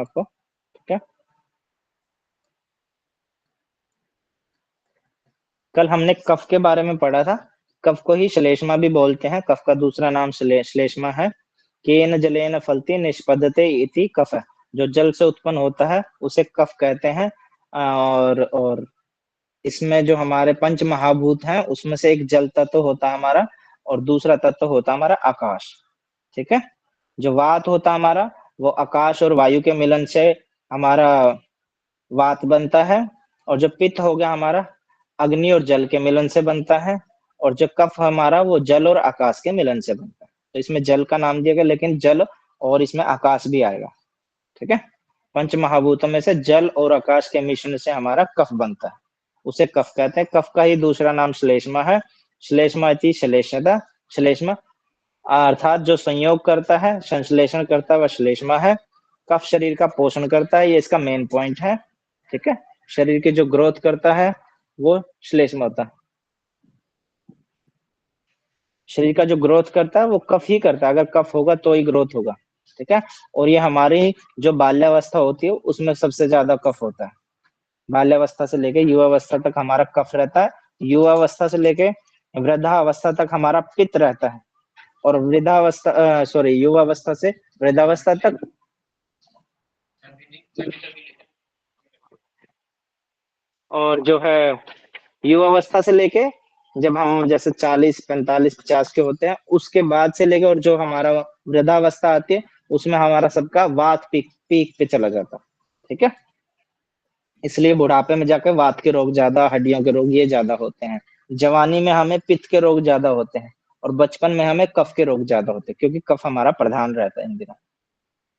आपको, ठीक है। कल हमने कफ के बारे में पढ़ा था। कफ को ही श्लेष्मा भी बोलते हैं। कफ का दूसरा नाम श्लेष्मा है। केन जलेन फलति निष्पद्यते इति कफ है। जो जल से उत्पन्न होता है उसे कफ कहते हैं। और इसमें जो हमारे पंच महाभूत हैं उसमें से एक जल तत्व होता है हमारा, और दूसरा तत्व होता है हमारा आकाश, ठीक है। जो वात होता है हमारा, वो आकाश और वायु के मिलन से हमारा वात बनता है। और जो पित्त हो गया हमारा, अग्नि और जल के मिलन से बनता है। और जो कफ हमारा, वो जल और आकाश के मिलन से बनता है। तो इसमें जल का नाम दिया गया, लेकिन जल और इसमें आकाश भी आएगा, ठीक है। पंच महाभूतों में से जल और आकाश के मिश्रण से हमारा कफ बनता है, उसे कफ कहते हैं। कफ का ही दूसरा नाम श्लेष्मा है। श्लेष्मा इति श्लेष्मता, श्लेष्मा अर्थात जो संयोग करता है, संश्लेषण करता है, वह श्लेष्मा है। कफ शरीर का पोषण करता है, ये इसका मेन पॉइंट है, ठीक है। शरीर की जो ग्रोथ करता है वो श्लेष्मा होता है। शरीर का जो ग्रोथ करता है वो कफ ही करता है। अगर कफ होगा तो ही ग्रोथ होगा, ठीक है। और ये हमारी जो बाल्यावस्था होती है उसमें सबसे ज्यादा कफ होता है। बाल्यावस्था से लेके युवावस्था तक हमारा कफ रहता है। युवावस्था से लेके वृद्धावस्था तक हमारा पित्त रहता है। और वृद्धावस्था सॉरी युवावस्था से वृद्धावस्था तक और जो है युवावस्था से लेके जब हम जैसे 40 45 50 के होते हैं उसके बाद से लेके, और जो हमारा वृद्धावस्था आती है उसमें हमारा सबका वात पीक पीक पे चला जाता है, ठीक है। इसलिए बुढ़ापे में जाकर वात के रोग ज्यादा, हड्डियों के रोग ये ज्यादा होते हैं। जवानी में हमें पित्त के रोग ज्यादा होते हैं, और बचपन में हमें कफ के रोग ज्यादा होते हैं, क्योंकि कफ हमारा प्रधान रहता है इन दिनों,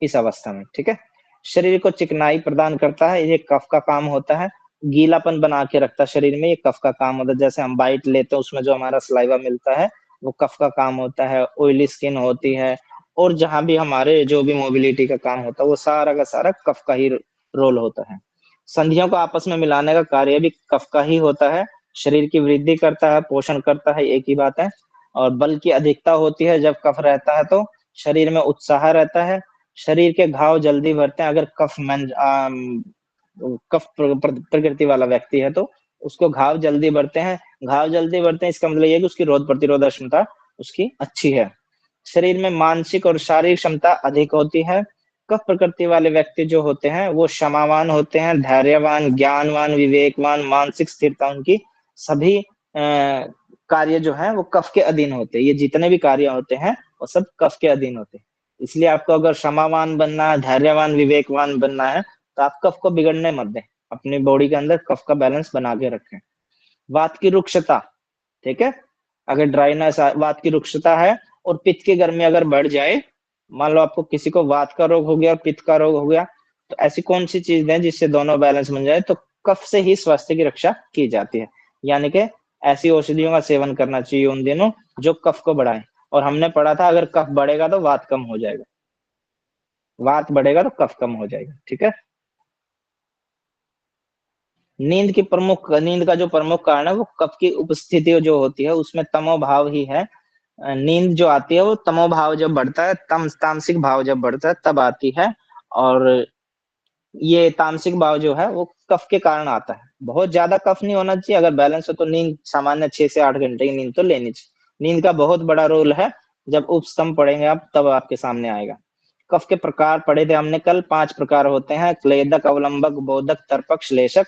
इस अवस्था में, ठीक है। शरीर को चिकनाई प्रदान करता है, ये कफ का काम होता है। गीलापन बना के रखता है शरीर में, ये कफ का काम होता है। जैसे हम बाइट लेते हैं उसमें जो हमारा सलाइवा मिलता है वो कफ का काम होता है। ऑयली स्किन होती है, और जहां भी हमारे जो भी मोबिलिटी का काम होता है वो सारा का सारा कफ का ही रोल होता है। संधियों को आपस में मिलाने का कार्य भी कफ का ही होता है। शरीर की वृद्धि करता है, पोषण करता है, एक ही बात है। और बल की अधिकता होती है जब कफ रहता है, तो शरीर में उत्साह रहता है। शरीर के घाव जल्दी भरते हैं। अगर कफ प्रकृति वाला व्यक्ति है तो उसको घाव जल्दी बढ़ते हैं। घाव जल्दी बढ़ते हैं इसका मतलब ये है कि उसकी रोग प्रतिरोधक क्षमता उसकी अच्छी है। शरीर में मानसिक और शारीरिक क्षमता अधिक होती है। कफ प्रकृति वाले व्यक्ति जो होते हैं वो क्षमावान होते हैं, धैर्यवान, ज्ञानवान, विवेकवान, मानसिक स्थिरता उनकी सभी कार्य जो है वो कफ के अधीन होते हैं। ये जितने भी कार्य होते हैं वो सब कफ के अधीन होते हैं। इसलिए आपको अगर क्षमावान बनना है, धैर्यवान, विवेकवान बनना है, तो आप कफ को बिगड़ने मत दें। अपनी बॉडी के अंदर कफ का बैलेंस बना के रखें। वात की रुक्षता, ठीक है। अगर ड्राइनेस, वात की रुक्षता है और पित्त की गर्मी अगर बढ़ जाए, मान लो आपको किसी को वात का रोग हो गया और पित्त का रोग हो गया, तो ऐसी कौन सी चीज है जिससे दोनों बैलेंस बन जाए? तो कफ से ही स्वास्थ्य की रक्षा की जाती है। यानी कि ऐसी औषधियों का सेवन करना चाहिए उन दिनों जो कफ को बढ़ाए। और हमने पढ़ा था अगर कफ बढ़ेगा तो वात कम हो जाएगा, वात बढ़ेगा तो कफ कम हो जाएगा, ठीक है। नींद का जो प्रमुख कारण है वो कफ की उपस्थिति जो होती है उसमें तमोभाव ही है। नींद जो आती है वो तमोभाव जब बढ़ता है, तामसिक भाव जब बढ़ता है तब आती है। और ये तामसिक भाव जो है वो कफ के कारण आता है। बहुत ज्यादा कफ नहीं होना चाहिए, अगर बैलेंस हो तो नींद सामान्य 6 से 8 घंटे की नींद तो लेनी चाहिए। नींद का बहुत बड़ा रोल है। जब उपस्तंभ पढ़ेंगे आप तब आपके सामने आएगा। कफ के प्रकार पढ़े थे हमने कल, 5 प्रकार होते हैं: क्लेदक, अवलंबक, बोधक, तर्पक, श्लेषक।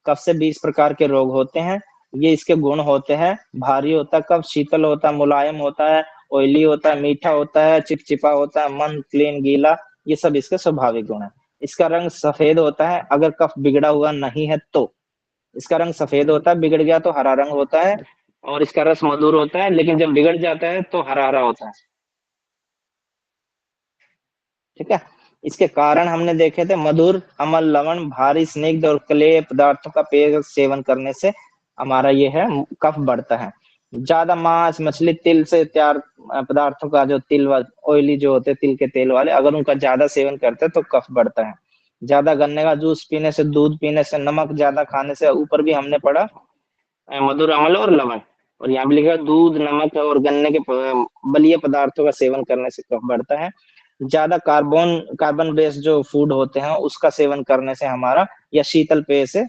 कफ से 20 प्रकार के रोग होते हैं। ये इसके गुण होते हैं: भारी होता है कफ, शीतल होता है, मुलायम होता है, ऑयली होता है, मीठा होता है, चिपचिपा होता है, मंद, क्लीन, गीला। ये सब इसके स्वाभाविक गुण है। इसका रंग सफेद होता है अगर कफ बिगड़ा हुआ नहीं है तो। इसका रंग सफेद होता है, बिगड़ गया तो हरा रंग होता है। और इसका रस मधुर होता है, लेकिन जब बिगड़ जाता है तो हरा हरा होता है, ठीक है। इसके कारण हमने देखे थे: मधुर, अम्ल, लवण, भारी, स्निग्ध और क्लेय पदार्थों का पेय सेवन करने से हमारा ये है कफ बढ़ता है। ज्यादा मांस, मछली, तिल से तैयार पदार्थों का जो तिल ऑयली जो होते हैं, तिल के तेल वाले, अगर उनका ज्यादा सेवन करते हैं तो कफ बढ़ता है। ज्यादा गन्ने का जूस पीने से, दूध पीने से, नमक ज्यादा खाने से, ऊपर भी हमने पढ़ा मधुर, अम्ल और लवण। और यहाँ भी लिखा दूध, नमक और गन्ने के बलीय पदार्थों का सेवन करने से कफ बढ़ता है। ज्यादा कार्बन बेस्ड जो फूड होते हैं उसका सेवन करने से हमारा, या शीतल पेय से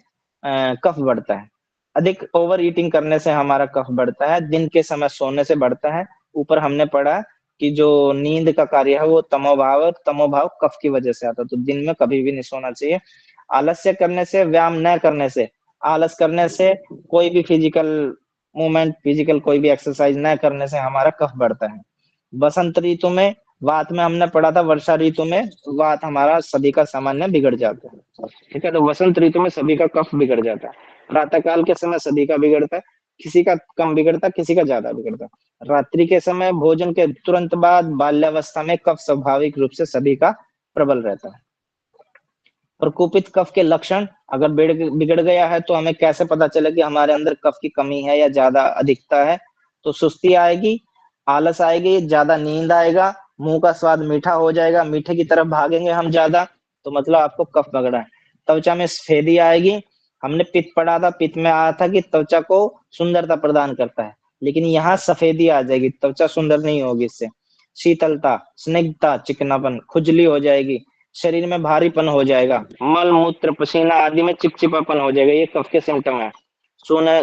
कफ बढ़ता है। अधिक ओवर ईटिंग करने से हमारा कफ बढ़ता है। दिन के समय सोने से बढ़ता है। ऊपर हमने पढ़ा कि जो नींद का कार्य है वो तमोभाव, और तमोभाव कफ की वजह से आता है, तो दिन में कभी भी नहीं सोना चाहिए। आलस्य करने से, व्यायाम न करने से, आलस करने से, कोई भी फिजिकल मूवमेंट, फिजिकल कोई भी एक्सरसाइज न करने से हमारा कफ बढ़ता है। बसंत ऋतु में, वात में हमने पढ़ा था, वर्षा ऋतु में वात हमारा सभी का सामान्य बिगड़ जाता है। ठीक है, तो वसंत ऋतु में सभी का कफ बिगड़ जाता है। प्रातः काल के समय सभी का बिगड़ता है, किसी का कम बिगड़ता, किसी का ज्यादा बिगड़ता। रात्रि के समय, भोजन के तुरंत बाद, बाल्यावस्था में कफ स्वाभाविक रूप से सभी का प्रबल रहता है। प्रकोपित कफ के लक्षण, अगर बिगड़ गया है तो हमें कैसे पता चले कि हमारे अंदर कफ की कमी है या ज्यादा अधिकता है? तो सुस्ती आएगी, आलस आएगी, ज्यादा नींद आएगा, मुंह का स्वाद मीठा हो जाएगा, मीठे की तरफ भागेंगे हम ज्यादा, तो मतलब आपको कफ पकड़ा है। त्वचा में सफेदी आएगी। हमने पित्त पढ़ा था, पित्त में आया था कि त्वचा को सुंदरता प्रदान करता है, लेकिन यहाँ सफेदी आ जाएगी, त्वचा सुंदर नहीं होगी इससे। शीतलता, स्निग्धता, चिकनापन, खुजली हो जाएगी, शरीर में भारीपन हो जाएगा, मल मूत्र पसीना आदि में चिपचिपापन हो जाएगा, ये कफ के सिम्टम है।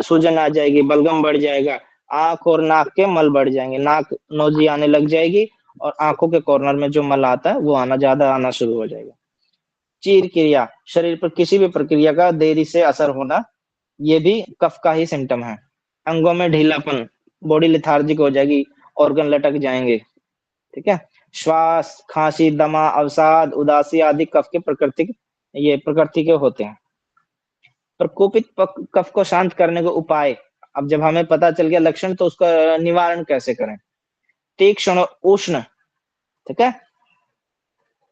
सूजन आ जाएगी, बलगम बढ़ जाएगा, आंख और नाक के मल बढ़ जाएंगे, नाक नोजी आने लग जाएगी, और आंखों के कॉर्नर में जो मल आता है वो ज्यादा आना शुरू हो जाएगा। चीर क्रिया, शरीर पर किसी भी प्रक्रिया का देरी से असर होना, ये भी कफ का ही सिम्टम है। अंगों में ढीलापन, बॉडी लिथार्जिक हो जाएगी, ऑर्गन लटक जाएंगे। ठीक है, श्वास, खांसी, दमा, अवसाद, उदासी आदि कफ के प्रकृति के होते हैं। प्रकोपित कफ को शांत करने के उपाय, अब जब हमें पता चल गया लक्षण, तो उसका निवारण कैसे करें? तीक्ष्ण, उष्ण, ठीक है,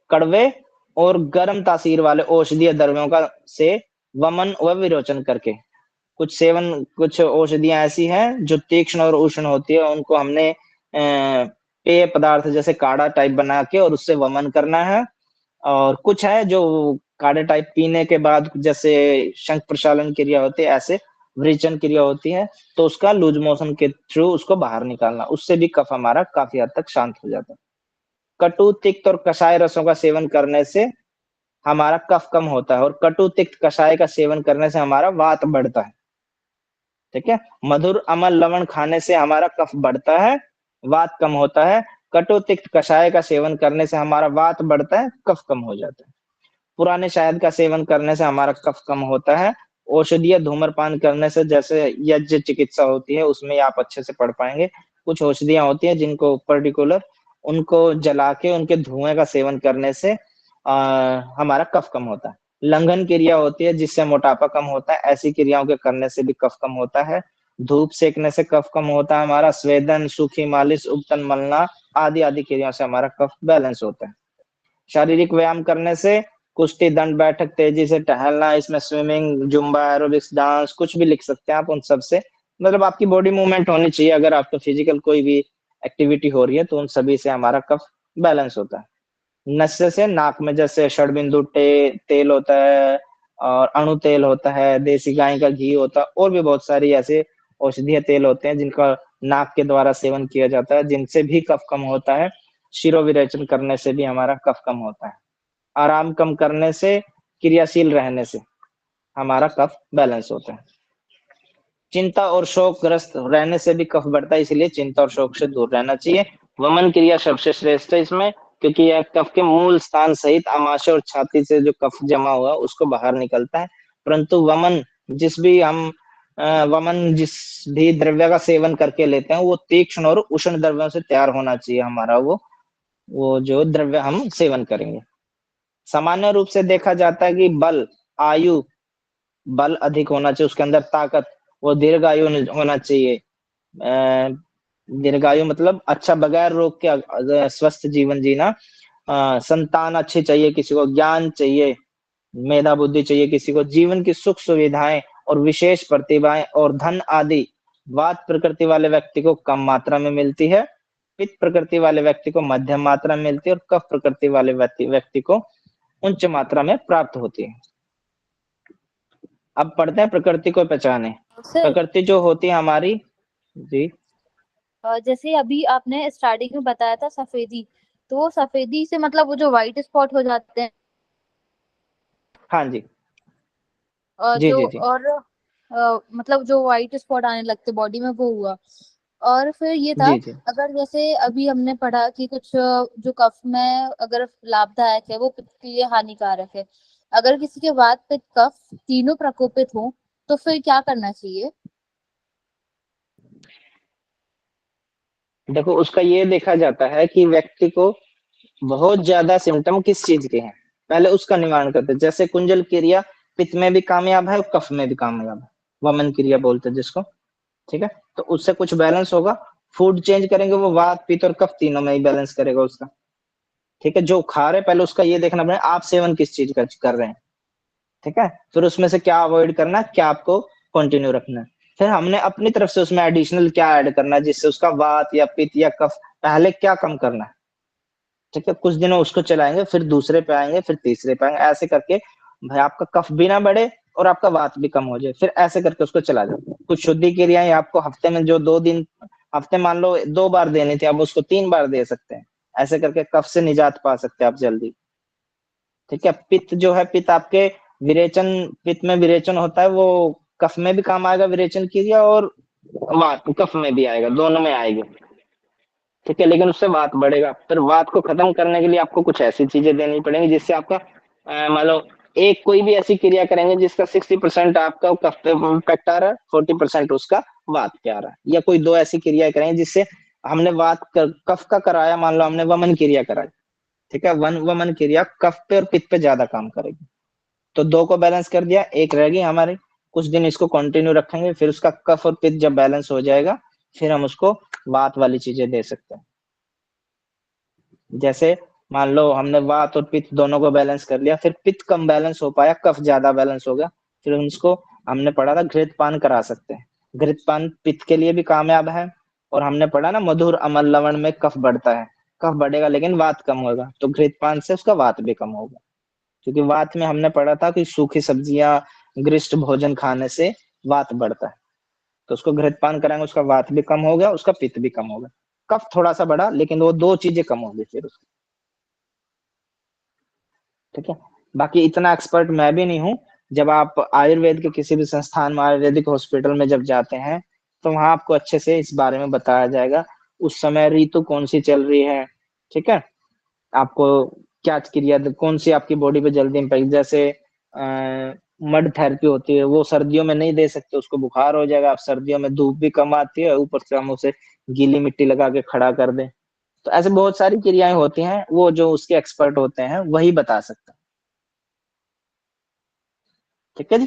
कड़वे और गर्म तासीर वाले औषधीय द्रव्यों का से वमन व विरोचन करके, कुछ औषधियां ऐसी हैं जो तीक्ष्ण और उष्ण होती है, उनको हमने पेय पदार्थ जैसे काढ़ा टाइप बना के और उससे वमन करना है। और कुछ है जो काढ़े टाइप पीने के बाद जैसे शंख प्रशालन क्रिया होती है, ऐसे विरेचन क्रिया होती है, तो उसका लूज मोशन के थ्रू उसको बाहर निकालना, उससे भी कफ हमारा काफी हद तक शांत हो जाता है। कटु, तिक्त और कषाय रसों का सेवन करने से हमारा कफ कम होता है, और कटु, तिक्त, कषाय का सेवन करने से हमारा वात बढ़ता है। ठीक है, मधुर, अमल, लवण खाने से हमारा कफ बढ़ता है, वात कम होता है। कटु, तिक्त, कषाय का सेवन करने से हमारा वात बढ़ता है, कफ कम हो जाता है। पुराने शहद का सेवन करने से हमारा कफ कम होता है। औषधीय धूम्रपान करने से, जैसे यज्ञ चिकित्सा होती है उसमें आप अच्छे से पढ़ पाएंगे, कुछ औषधियां होती हैं जिनको पर्टिकुलर, उनको जला के उनके धुएं का सेवन करने से हमारा कफ कम होता है। लंघन क्रिया होती है जिससे मोटापा कम होता है, ऐसी क्रियाओं के करने से भी कफ कम होता है। धूप सेकने से कफ कम होता है हमारा। स्वेदन, सूखी मालिश, उपटन मलना आदि आदि क्रियाओं से हमारा कफ बैलेंस होता है। शारीरिक व्यायाम करने से, कुश्ती, दंड बैठक, तेजी से टहलना, इसमें स्विमिंग, जुम्बा, एरोबिक्स, डांस, कुछ भी लिख सकते हैं आप, उन सब से मतलब आपकी बॉडी मूवमेंट होनी चाहिए। अगर आपका फिजिकल कोई भी एक्टिविटी हो रही है तो उन सभी से हमारा कफ बैलेंस होता है। नशे से, नाक में जैसे षडबिंदु तेल होता है, और अणु तेल होता है, देसी गाय का घी होता है, और भी बहुत सारी ऐसे औषधीय तेल होते हैं जिनका नाक के द्वारा सेवन किया जाता है, जिनसे भी कफ कम होता है। शिरोविरेचन करने से भी हमारा कफ कम होता है। आराम कम करने से, क्रियाशील रहने से हमारा कफ बैलेंस होता है। चिंता और शोक ग्रस्त रहने से भी कफ बढ़ता है, इसलिए चिंता और शोक से दूर रहना चाहिए। वमन क्रिया सबसे श्रेष्ठ है इसमें, क्योंकि यह कफ के मूल स्थान सहित आमाशय और छाती से जो कफ जमा हुआ उसको बाहर निकलता है। परंतु वमन जिस भी द्रव्य का सेवन करके लेते हैं वो तीक्ष्ण और उष्ण द्रव्यों से तैयार होना चाहिए हमारा वो जो द्रव्य हम सेवन करेंगे। सामान्य रूप से देखा जाता है कि बल अधिक होना चाहिए, उसके अंदर ताकत, वो दीर्घायु होना चाहिए। दीर्घायु मतलब अच्छा, बगैर रोग के स्वस्थ जीवन जीना। संतान अच्छी चाहिए किसी को, ज्ञान चाहिए, मेधा बुद्धि चाहिए किसी को, जीवन की सुख सुविधाएं और विशेष प्रतिभाएं और धन आदि वात प्रकृति वाले व्यक्ति को कम मात्रा में मिलती है। पित्त प्रकृति वाले व्यक्ति को मध्यम मात्रा में मिलती है, और कफ प्रकृति वाले व्यक्ति को उच्च मात्रा में प्राप्त होती है। अब पढ़ते हैं प्रकृति को पहचाने। सर, प्रकृति जो होती है हमारी, जी, जैसे अभी आपने स्टार्टिंग में बताया था सफेदी, तो वो सफेदी से मतलब वो जो व्हाइट स्पॉट हो जाते हैं, हाँ जी। और जी जो जी जी। और मतलब जो व्हाइट स्पॉट आने लगते बॉडी में, वो हुआ। और फिर ये था, जी जी। अगर जैसे अभी हमने पढ़ा कि कुछ जो कफ में अगर लाभदायक है वो पित्त के लिए हानिकारक है। अगर किसी के वात पित्त कफ तीनों प्रकोपित हो तो फिर क्या करना चाहिए? देखो उसका ये देखा जाता है कि व्यक्ति को बहुत ज्यादा सिम्टम किस चीज के हैं, पहले उसका निवारण करते हैं। जैसे कुंजल क्रिया पित्त में भी कामयाब है और कफ में भी कामयाब है, वमन क्रिया बोलते हैं जिसको। ठीक है, तो उससे कुछ बैलेंस होगा। फूड चेंज करेंगे, वो वात पित्त और कफ तीनों में ही बैलेंस करेगा उसका। ठीक है, जो खा रहे पहले उसका ये देखना पड़ेगा आप सेवन किस चीज का कर रहे हैं। ठीक है, फिर उसमें से क्या अवॉइड करना है, क्या आपको कंटिन्यू रखना है। फिर हमने अपनी तरफ से उसमें एडिशनल क्या ऐड करना है, जिससे उसका वात या पित्त या कफ पहले क्या कम करना है। ठीक है, कुछ दिनों उसको चलाएंगे, फिर दूसरे पे आएंगे, फिर तीसरे पे आएंगे, ऐसे करके भाई आपका कफ भी ना बढ़े और आपका वात भी कम हो जाए, फिर ऐसे करके उसको चला जाए। कुछ शुद्धि क्रियाएं आपको हफ्ते में जो 2 दिन, हफ्ते मान लो 2 बार देनी थी, अब उसको 3 बार दे सकते हैं। ऐसे करके कफ से निजात पा सकते हैं आप जल्दी। ठीक है, पित्त जो है, पित्त आपके विरेचन, पित्त में विरेचन होता है, वो कफ में भी काम आएगा विरेचन क्रिया, और वात कफ में भी आएगा, दोनों में आएगी। ठीक है, लेकिन उससे वात बढ़ेगा। फिर वात को खत्म करने के लिए आपको कुछ ऐसी चीजें देनी पड़ेंगी जिससे आपका मान लो एक कोई भी ऐसी क्रिया करेंगे जिसका 60% आपका कफ पे इफेक्ट आ रहा है, 40% उसका वात पे आ रहा है, या कोई दो ऐसी क्रियाएं करेंगे जिससे हमने कफ का कराया, मान लो हमने वमन क्रिया कराई। ठीक है, वमन क्रिया कफ पे और पित्त पे ज्यादा काम करेगी। तो दो को बैलेंस कर दिया, एक रहेगी हमारी। कुछ दिन इसको कंटिन्यू रखेंगे, फिर उसका कफ और पित्त जब बैलेंस हो जाएगा, फिर हम उसको वात वाली चीजें दे सकते हैं। जैसे मान लो हमने वात और पित्त दोनों को बैलेंस कर लिया, फिर पित्त कम बैलेंस हो पाया, कफ ज्यादा बैलेंस हो गया, फिर उसको हमने पढ़ा था घृतपान करा सकते हैं। घृतपान पित्त के लिए भी कामयाब है। और हमने पढ़ा ना मधुर अमल लवण में कफ बढ़ता है, कफ बढ़ेगा लेकिन वात कम होगा, तो घृतपान से उसका वात भी कम होगा। क्योंकि वात में हमने पढ़ा था कि सूखी सब्जियां, गरिष्ठ भोजन खाने से वात बढ़ता है। तो उसको घृतपान कराएंगे, उसका वात भी कम हो गया, उसका पित्त भी कम हो गया। कफ थोड़ा सा बढ़ा, लेकिन वो दो चीजें कम हो गई फिर उसकी। ठीक है, बाकी इतना एक्सपर्ट मैं भी नहीं हूँ। जब आप आयुर्वेद के किसी भी संस्थान में, आयुर्वेदिक हॉस्पिटल में जब जाते हैं, तो वहां आपको अच्छे से इस बारे में बताया जाएगा। उस समय ऋतु कौन सी चल रही है, ठीक है, आपको क्या क्रिया, कौन सी आपकी बॉडी पे जल्दी इम्पैक्ट, जैसे मड थेरेपी होती है, वो सर्दियों में नहीं दे सकते, उसको बुखार हो जाएगा। आप सर्दियों में धूप भी कम आती है, ऊपर से हम उसे गीली मिट्टी लगा के खड़ा कर दें। तो ऐसे बहुत सारी क्रियाएं होती हैं, वो जो उसके एक्सपर्ट होते हैं वही बता सकते हैं। ठीक है जी।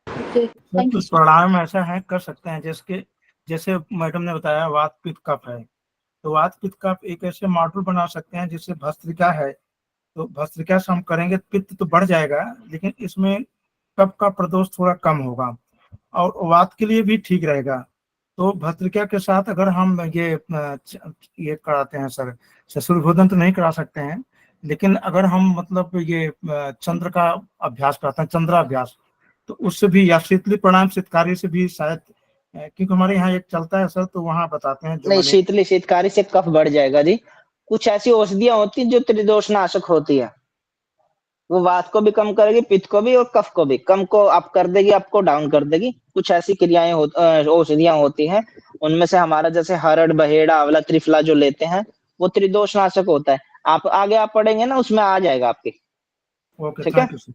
ओके, सर थैंक यू कुछ सर। प्राणायाम ऐसा है कर सकते हैं जैसे जैसे मैडम ने बताया वात पित्त कफ है, तो वात पित्त कफ एक ऐसे मॉडल बना सकते हैं जिससे भस्त्रिका है, तो भस्त्रिका से हम करेंगे पित्त तो बढ़ जाएगा, लेकिन इसमें कफ का प्रदोष थोड़ा कम होगा और वात के लिए भी ठीक रहेगा। तो भस्त्रिका के साथ अगर हम ये कराते हैं सर, सूर्यभोजन तो नहीं करा सकते हैं, लेकिन अगर हम मतलब ये चंद्र का अभ्यास कराते हैं, चंद्राभ्यास, तो उससे भी, या शीतली प्राणायाम शीतकारी से भी शायद, क्योंकि हमारे यहाँ एक चलता है सर, तो वहाँ बताते हैं जो नहीं, मैंने। शीतली शीतकारी से कफ बढ़ जाएगा जी। कुछ ऐसी औषधियां होती हैं जो त्रिदोष नाशक होती है, वो वात को भी कम करेगी, पित्त को भी और कफ को भी। कम को अप कर देगी, आपको डाउन कर देगी। कुछ ऐसी क्रियाएं औषधियां होती हैं, उनमें से हमारा जैसे हरड़, बहेड़ा, आंवला, त्रिफला जो लेते हैं, वो त्रिदोष नाशक होता है। आप आगे आप पढ़ेंगे ना, उसमें आ जाएगा आपके। ओके, ठीक है, थैंक यू सर।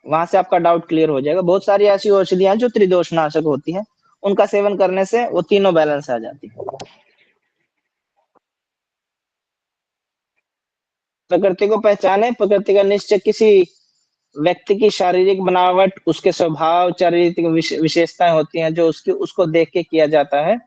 वहां से आपका डाउट क्लियर हो जाएगा। बहुत सारी ऐसी औषधियां हैं जो त्रिदोष नाशक होती हैं, उनका सेवन करने से वो तीनों बैलेंस आ जाती है। प्रकृति को पहचाने, प्रकृति का निश्चय किसी व्यक्ति की शारीरिक बनावट, उसके स्वभाव, चारित्रिक विशेषताएं होती हैं जो उसकी उसको देख के किया जाता है।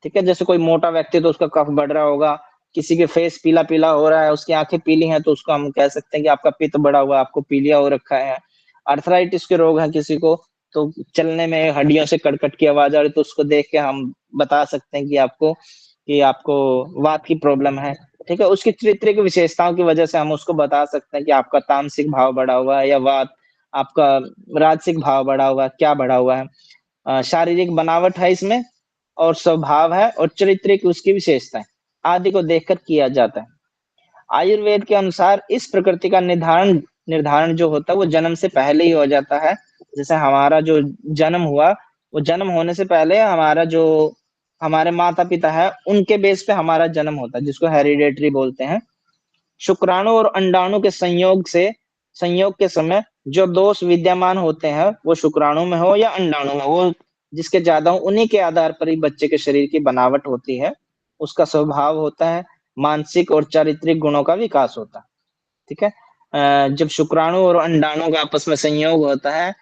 ठीक है, जैसे कोई मोटा व्यक्ति तो उसका कफ बढ़ रहा होगा, किसी के फेस पीला पीला हो रहा है, उसकी आंखें पीली हैं, तो उसको हम कह सकते हैं कि आपका पित्त बढ़ा हुआ है, आपको पीलिया हो रखा है। अर्थराइटिस के रोग हैं किसी को, तो चलने में हड्डियों से कड़कट की आवाज आ रही, तो उसको देख के हम बता सकते हैं कि आपको वात की प्रॉब्लम है। ठीक है, उसकी चारित्रिक विशेषताओं की वजह से हम उसको बता सकते हैं कि आपका तामसिक भाव बढ़ा हुआ है या वात, आपका राजसिक भाव बढ़ा हुआ है, क्या बढ़ा हुआ है। शारीरिक बनावट है इसमें, और स्वभाव है, और चारित्रिक उसकी विशेषताएं आदि को देखकर किया जाता है। आयुर्वेद के अनुसार इस प्रकृति का निर्धारण जो होता है वो जन्म से पहले ही हो जाता है। जैसे हमारा जो जन्म हुआ, वो जन्म होने से पहले हमारा जो हमारे माता पिता है उनके बेस पे हमारा जन्म होता है, जिसको हेरिडेटरी बोलते हैं। शुक्राणु और अंडाणु के संयोग के समय जो दोष विद्यमान होते हैं, वो शुक्राणु में हो या अंडाणु में, वो जिसके ज्यादा हो उन्हीं के आधार पर ही बच्चे के शरीर की बनावट होती है, उसका स्वभाव होता है, मानसिक और चारित्रिक गुणों का विकास होता है। ठीक है। जब शुक्राणु और अंडाणु का आपस में संयोग होता है,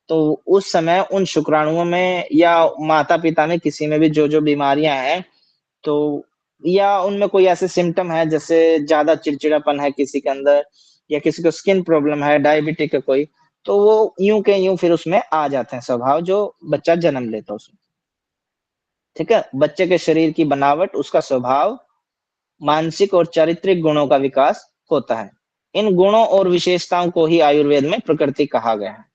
तो उस समय उन शुक्राणुओं में या माता पिता में किसी में भी जो जो बीमारियां हैं, तो या उनमें कोई ऐसे सिम्टम है, जैसे ज्यादा चिड़चिड़ापन है किसी के अंदर, या किसी को स्किन प्रॉब्लम है, डायबिटिक है कोई, तो वो यूं के यूं फिर उसमें आ जाते हैं स्वभाव, जो बच्चा जन्म लेता है उसमें। ठीक है। बच्चे के शरीर की बनावट, उसका स्वभाव, मानसिक और चारित्रिक गुणों का विकास होता है। इन गुणों और विशेषताओं को ही आयुर्वेद में प्रकृति कहा गया है।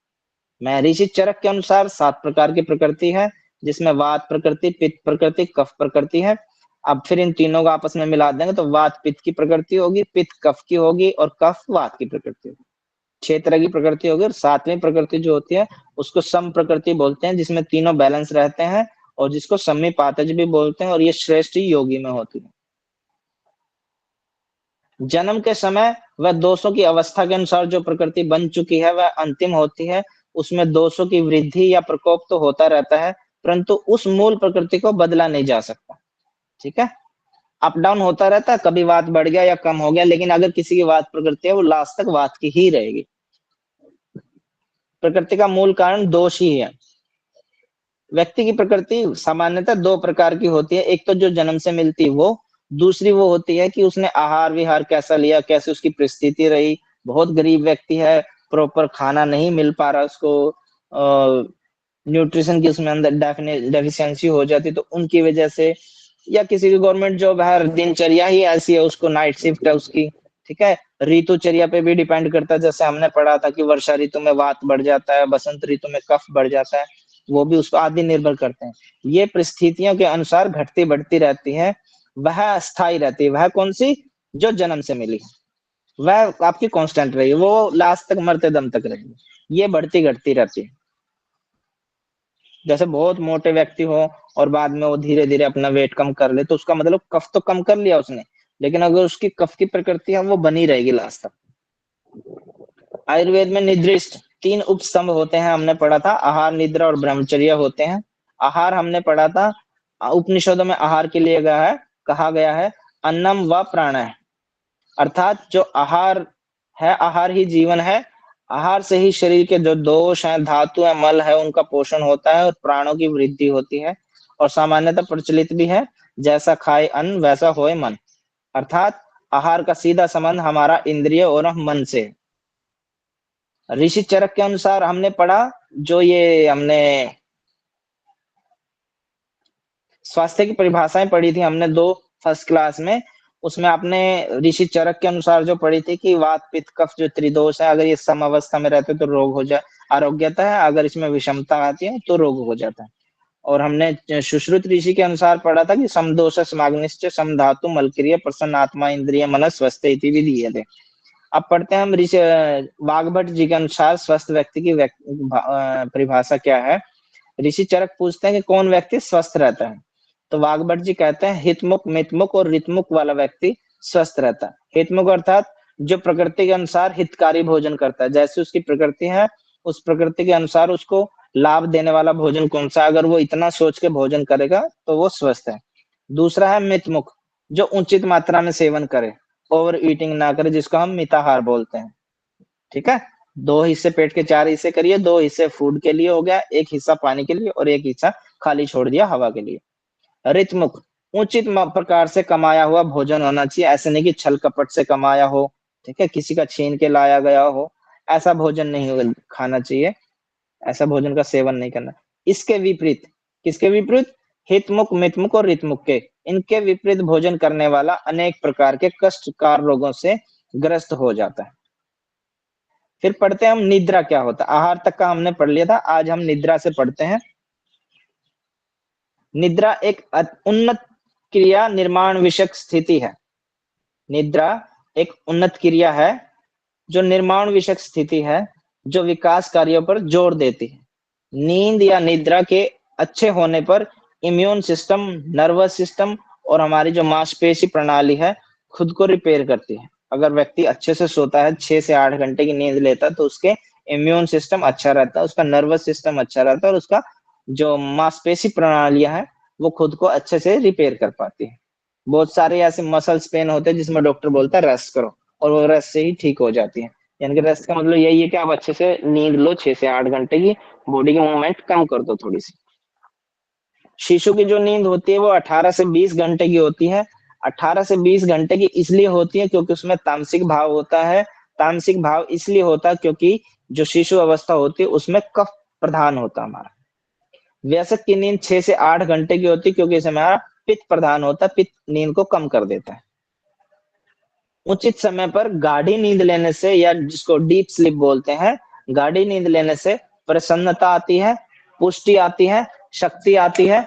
महर्षि चरक के अनुसार 7 प्रकार की प्रकृति है, जिसमें वात प्रकृति, पित्त प्रकृति, कफ प्रकृति है। अब फिर इन तीनों को आपस में मिला देंगे तो वात पित्त की प्रकृति होगी, पित्त कफ की होगी और कफ वात की प्रकृति होगी। 6 तरह की प्रकृति होगी और 7वीं प्रकृति जो होती है उसको सम प्रकृति बोलते हैं, जिसमें तीनों बैलेंस रहते हैं और जिसको सम्मिपातज भी बोलते हैं, और ये श्रेष्ठ योगी में होती है। जन्म के समय वह दोषों की अवस्था के अनुसार जो प्रकृति बन चुकी है वह अंतिम होती है। उसमें दोषों की वृद्धि या प्रकोप तो होता रहता है, परंतु उस मूल प्रकृति को बदला नहीं जा सकता। ठीक है। अप डाउन होता रहता है, कभी वात बढ़ गया या कम हो गया, लेकिन अगर किसी की वात प्रकृति है वो लास्ट तक वात की ही रहेगी। प्रकृति का मूल कारण दोष ही है। व्यक्ति की प्रकृति सामान्यतः 2 प्रकार की होती है। एक तो जो जन्म से मिलती है वो, दूसरी वो होती है कि उसने आहार विहार कैसा लिया, कैसे उसकी परिस्थिति रही। बहुत गरीब व्यक्ति है, प्रॉपर खाना नहीं मिल पा रहा उसको, न्यूट्रिशन की उसमें अंदर डेफिशिएंसी हो जाती, तो उनकी वजह से, या किसी की गवर्नमेंट जॉब है, दिनचर्या ही ऐसी है, उसको नाइट शिफ्ट है उसकी। ठीक है। ऋतुचर्या पे भी डिपेंड करता है, जैसे हमने पढ़ा था कि वर्षा ऋतु में वात बढ़ जाता है, बसंत ऋतु में कफ बढ़ जाता है, वो भी उसको आदि निर्भर करते हैं। ये परिस्थितियों के अनुसार घटती बढ़ती रहती है। वह अस्थाई रहती है। वह कौन सी? जो जन्म से मिली, वह आपकी कांस्टेंट रही, वो लास्ट तक मरते दम तक रहेगी। ये बढ़ती घटती रहती है। जैसे बहुत मोटे व्यक्ति हो और बाद में वो धीरे धीरे अपना वेट कम कर ले, तो उसका मतलब कफ तो कम कर लिया उसने, लेकिन अगर उसकी कफ की प्रकृति है वो बनी रहेगी लास्ट तक। आयुर्वेद में निर्दिष्ट 3 उपस्तंभ होते हैं, हमने पढ़ा था, आहार, निद्रा और ब्रह्मचर्य होते हैं। आहार हमने पढ़ा था, उपनिषदों में आहार के लिए कहा गया है अन्नम व प्राणः, अर्थात जो आहार है, आहार ही जीवन है। आहार से ही शरीर के जो दोष हैं, धातु है, मल है, उनका पोषण होता है और प्राणों की वृद्धि होती है। और सामान्यतः प्रचलित भी है, जैसा खाए अन्न वैसा होए मन, अर्थात आहार का सीधा संबंध हमारा इंद्रिय और मन से। ऋषि चरक के अनुसार हमने पढ़ा, जो ये हमने स्वास्थ्य की परिभाषाएं पढ़ी थी हमने 2 फर्स्ट क्लास में, उसमें आपने ऋषि चरक के अनुसार जो पढ़ी थी कि वात पित्त कफ जो त्रिदोष है, अगर ये सम अवस्था में रहते तो रोग हो जाए, आरोग्यता है, अगर इसमें विषमता आती है तो रोग हो जाता है। और हमने सुश्रुत ऋषि के अनुसार पढ़ा था कि समदोष समाग्निश्च सम धातु मलक्रिय प्रसन्न आत्मा इंद्रिय मन स्वस्थ इति विधीये थे। अब पढ़ते हैं हम ऋषि वाग्भट जी के अनुसार स्वस्थ व्यक्ति की परिभाषा क्या है। ऋषि चरक पूछते हैं कि कौन व्यक्ति स्वस्थ रहता है, तो वाग्भट जी कहते हैं हितमुख, मितमुख और ऋतमुख वाला व्यक्ति स्वस्थ रहता है। हितमुख अर्थात जो प्रकृति के अनुसार हितकारी भोजन करता है, जैसे उसकी प्रकृति है उस प्रकृति के अनुसार उसको लाभ देने वाला भोजन कौन सा, अगर वो इतना सोच के भोजन करेगा तो वो स्वस्थ है। दूसरा है मितमुख, जो उचित मात्रा में सेवन करे, ओवर ईटिंग ना करे, जिसको हम मिताहार बोलते हैं। ठीक है। 2 हिस्से पेट के 4 हिस्से करिए, 2 हिस्से फूड के लिए हो गया, 1 हिस्सा पानी के लिए और 1 हिस्सा खाली छोड़ दिया हवा के लिए। ऋतमुख, उचित प्रकार से कमाया हुआ भोजन होना चाहिए, ऐसे नहीं कि छल कपट से कमाया हो, ठीक है, किसी का छीन के लाया गया हो, ऐसा भोजन नहीं खाना चाहिए, ऐसा भोजन का सेवन नहीं करना। इसके विपरीत, किसके विपरीत? हितमुख, मितमुख और ऋतमुख के, इनके विपरीत भोजन करने वाला अनेक प्रकार के कष्टकार रोगों से ग्रस्त हो जाता है। फिर पढ़ते हैं हम निद्रा क्या होता है। आहार तक का हमने पढ़ लिया था, आज हम निद्रा से पढ़ते हैं। निद्रा एक उन्नत क्रिया निर्माण विषयक स्थिति है। निद्रा एक उन्नत क्रिया है जो निर्माण विषयक स्थिति है जो विकास कार्यों पर जोर देती है। नींद या निद्रा के अच्छे होने पर इम्यून सिस्टम, नर्वस सिस्टम और हमारी जो मांसपेशी प्रणाली है खुद को रिपेयर करती है। अगर व्यक्ति अच्छे से सोता है, 6 से 8 घंटे की नींद लेता है, तो उसके इम्यून सिस्टम अच्छा रहता है, उसका नर्वस सिस्टम अच्छा रहता है और उसका जो मांसपेशी प्रणालियां हैं वो खुद को अच्छे से रिपेयर कर पाती है। बहुत सारे ऐसे मसल्स पेन होते हैं जिसमें डॉक्टर बोलता है रेस्ट करो, और वो रेस्ट से ही ठीक हो जाती है। यानी कि रेस्ट का मतलब यही है कि आप अच्छे से नींद लो 6 से 8 घंटे की, बॉडी की मूवमेंट कम कर दो थोड़ी सी। शिशु की जो नींद होती है वो 18 से 20 घंटे की होती है। 18 से 20 घंटे की इसलिए होती है क्योंकि उसमें तामसिक भाव होता है। तामसिक भाव इसलिए होता है क्योंकि जो शिशु अवस्था होती है उसमें कफ प्रधान होता है हमारा। वयस्क की नींद 6 से 8 घंटे की होती है क्योंकि इसमें हमारा पित्त प्रधान होता है, पित्त नींद को कम कर देता है। उचित समय पर गाढ़ी नींद लेने से, या जिसको डीप स्लीप बोलते हैं, गाढ़ी नींद लेने से प्रसन्नता आती है, पुष्टि आती है, शक्ति आती है,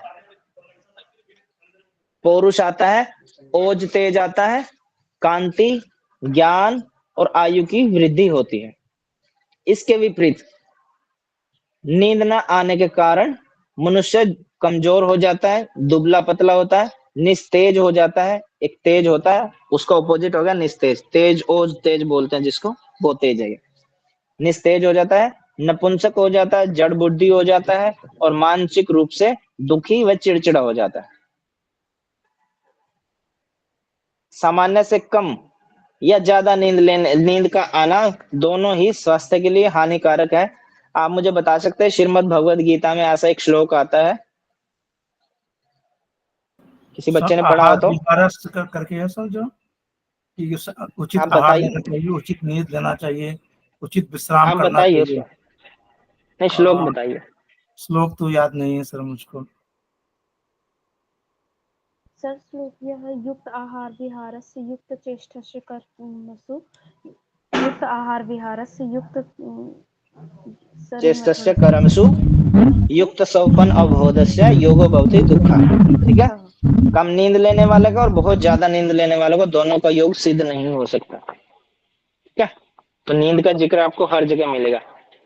पौरुष आता है, ओज तेज आता है, कांति, ज्ञान और आयु की वृद्धि होती है। इसके विपरीत नींद न आने के कारण मनुष्य कमजोर हो जाता है, दुबला पतला होता है, निस्तेज हो जाता है। एक तेज होता है, उसका ऑपोजिट हो गया निस्तेज। तेज, ओज तेज बोलते हैं जिसको, वो तेज है। निस्तेज हो जाता है, नपुंसक हो जाता है, जड़ बुद्धि हो जाता है और मानसिक रूप से दुखी व चिड़चिड़ा हो जाता है। सामान्य से कम या ज्यादा नींद का आना दोनों ही स्वास्थ्य के लिए हानिकारक है। आप मुझे बता सकते हैं श्रीमद् भगवद गीता में ऐसा एक श्लोक आता है, किसी बच्चे ने पढ़ा हो आहार तो? विहारस करके है सर, जो कि उचित आप आहार बताइए, लेना चाहिए, उचित नींद लेना चाहिए, उचित विश्राम आप करना बताइए चाहिए। उसको, नहीं श्लोक बताइए। श्लोक तो याद नहीं है सर मुझको। सर श्लोक यह युक्त आहार विहारस्य युक्त चेष्टस्य कर्मसु युक्त आहार विहारस्य युक्त सर चेष्टस्य कर्मसु युक्त सौपन अवबोधस्य योगो भवति दुःखः। ठीक है, कम नींद लेने वाले का और बहुत ज्यादा नींद लेने वाले को दोनों का योग सिद्ध नहीं हो सकता। ठीक है, तो नींद का जिक्र आपको हर जगह मिलेगा।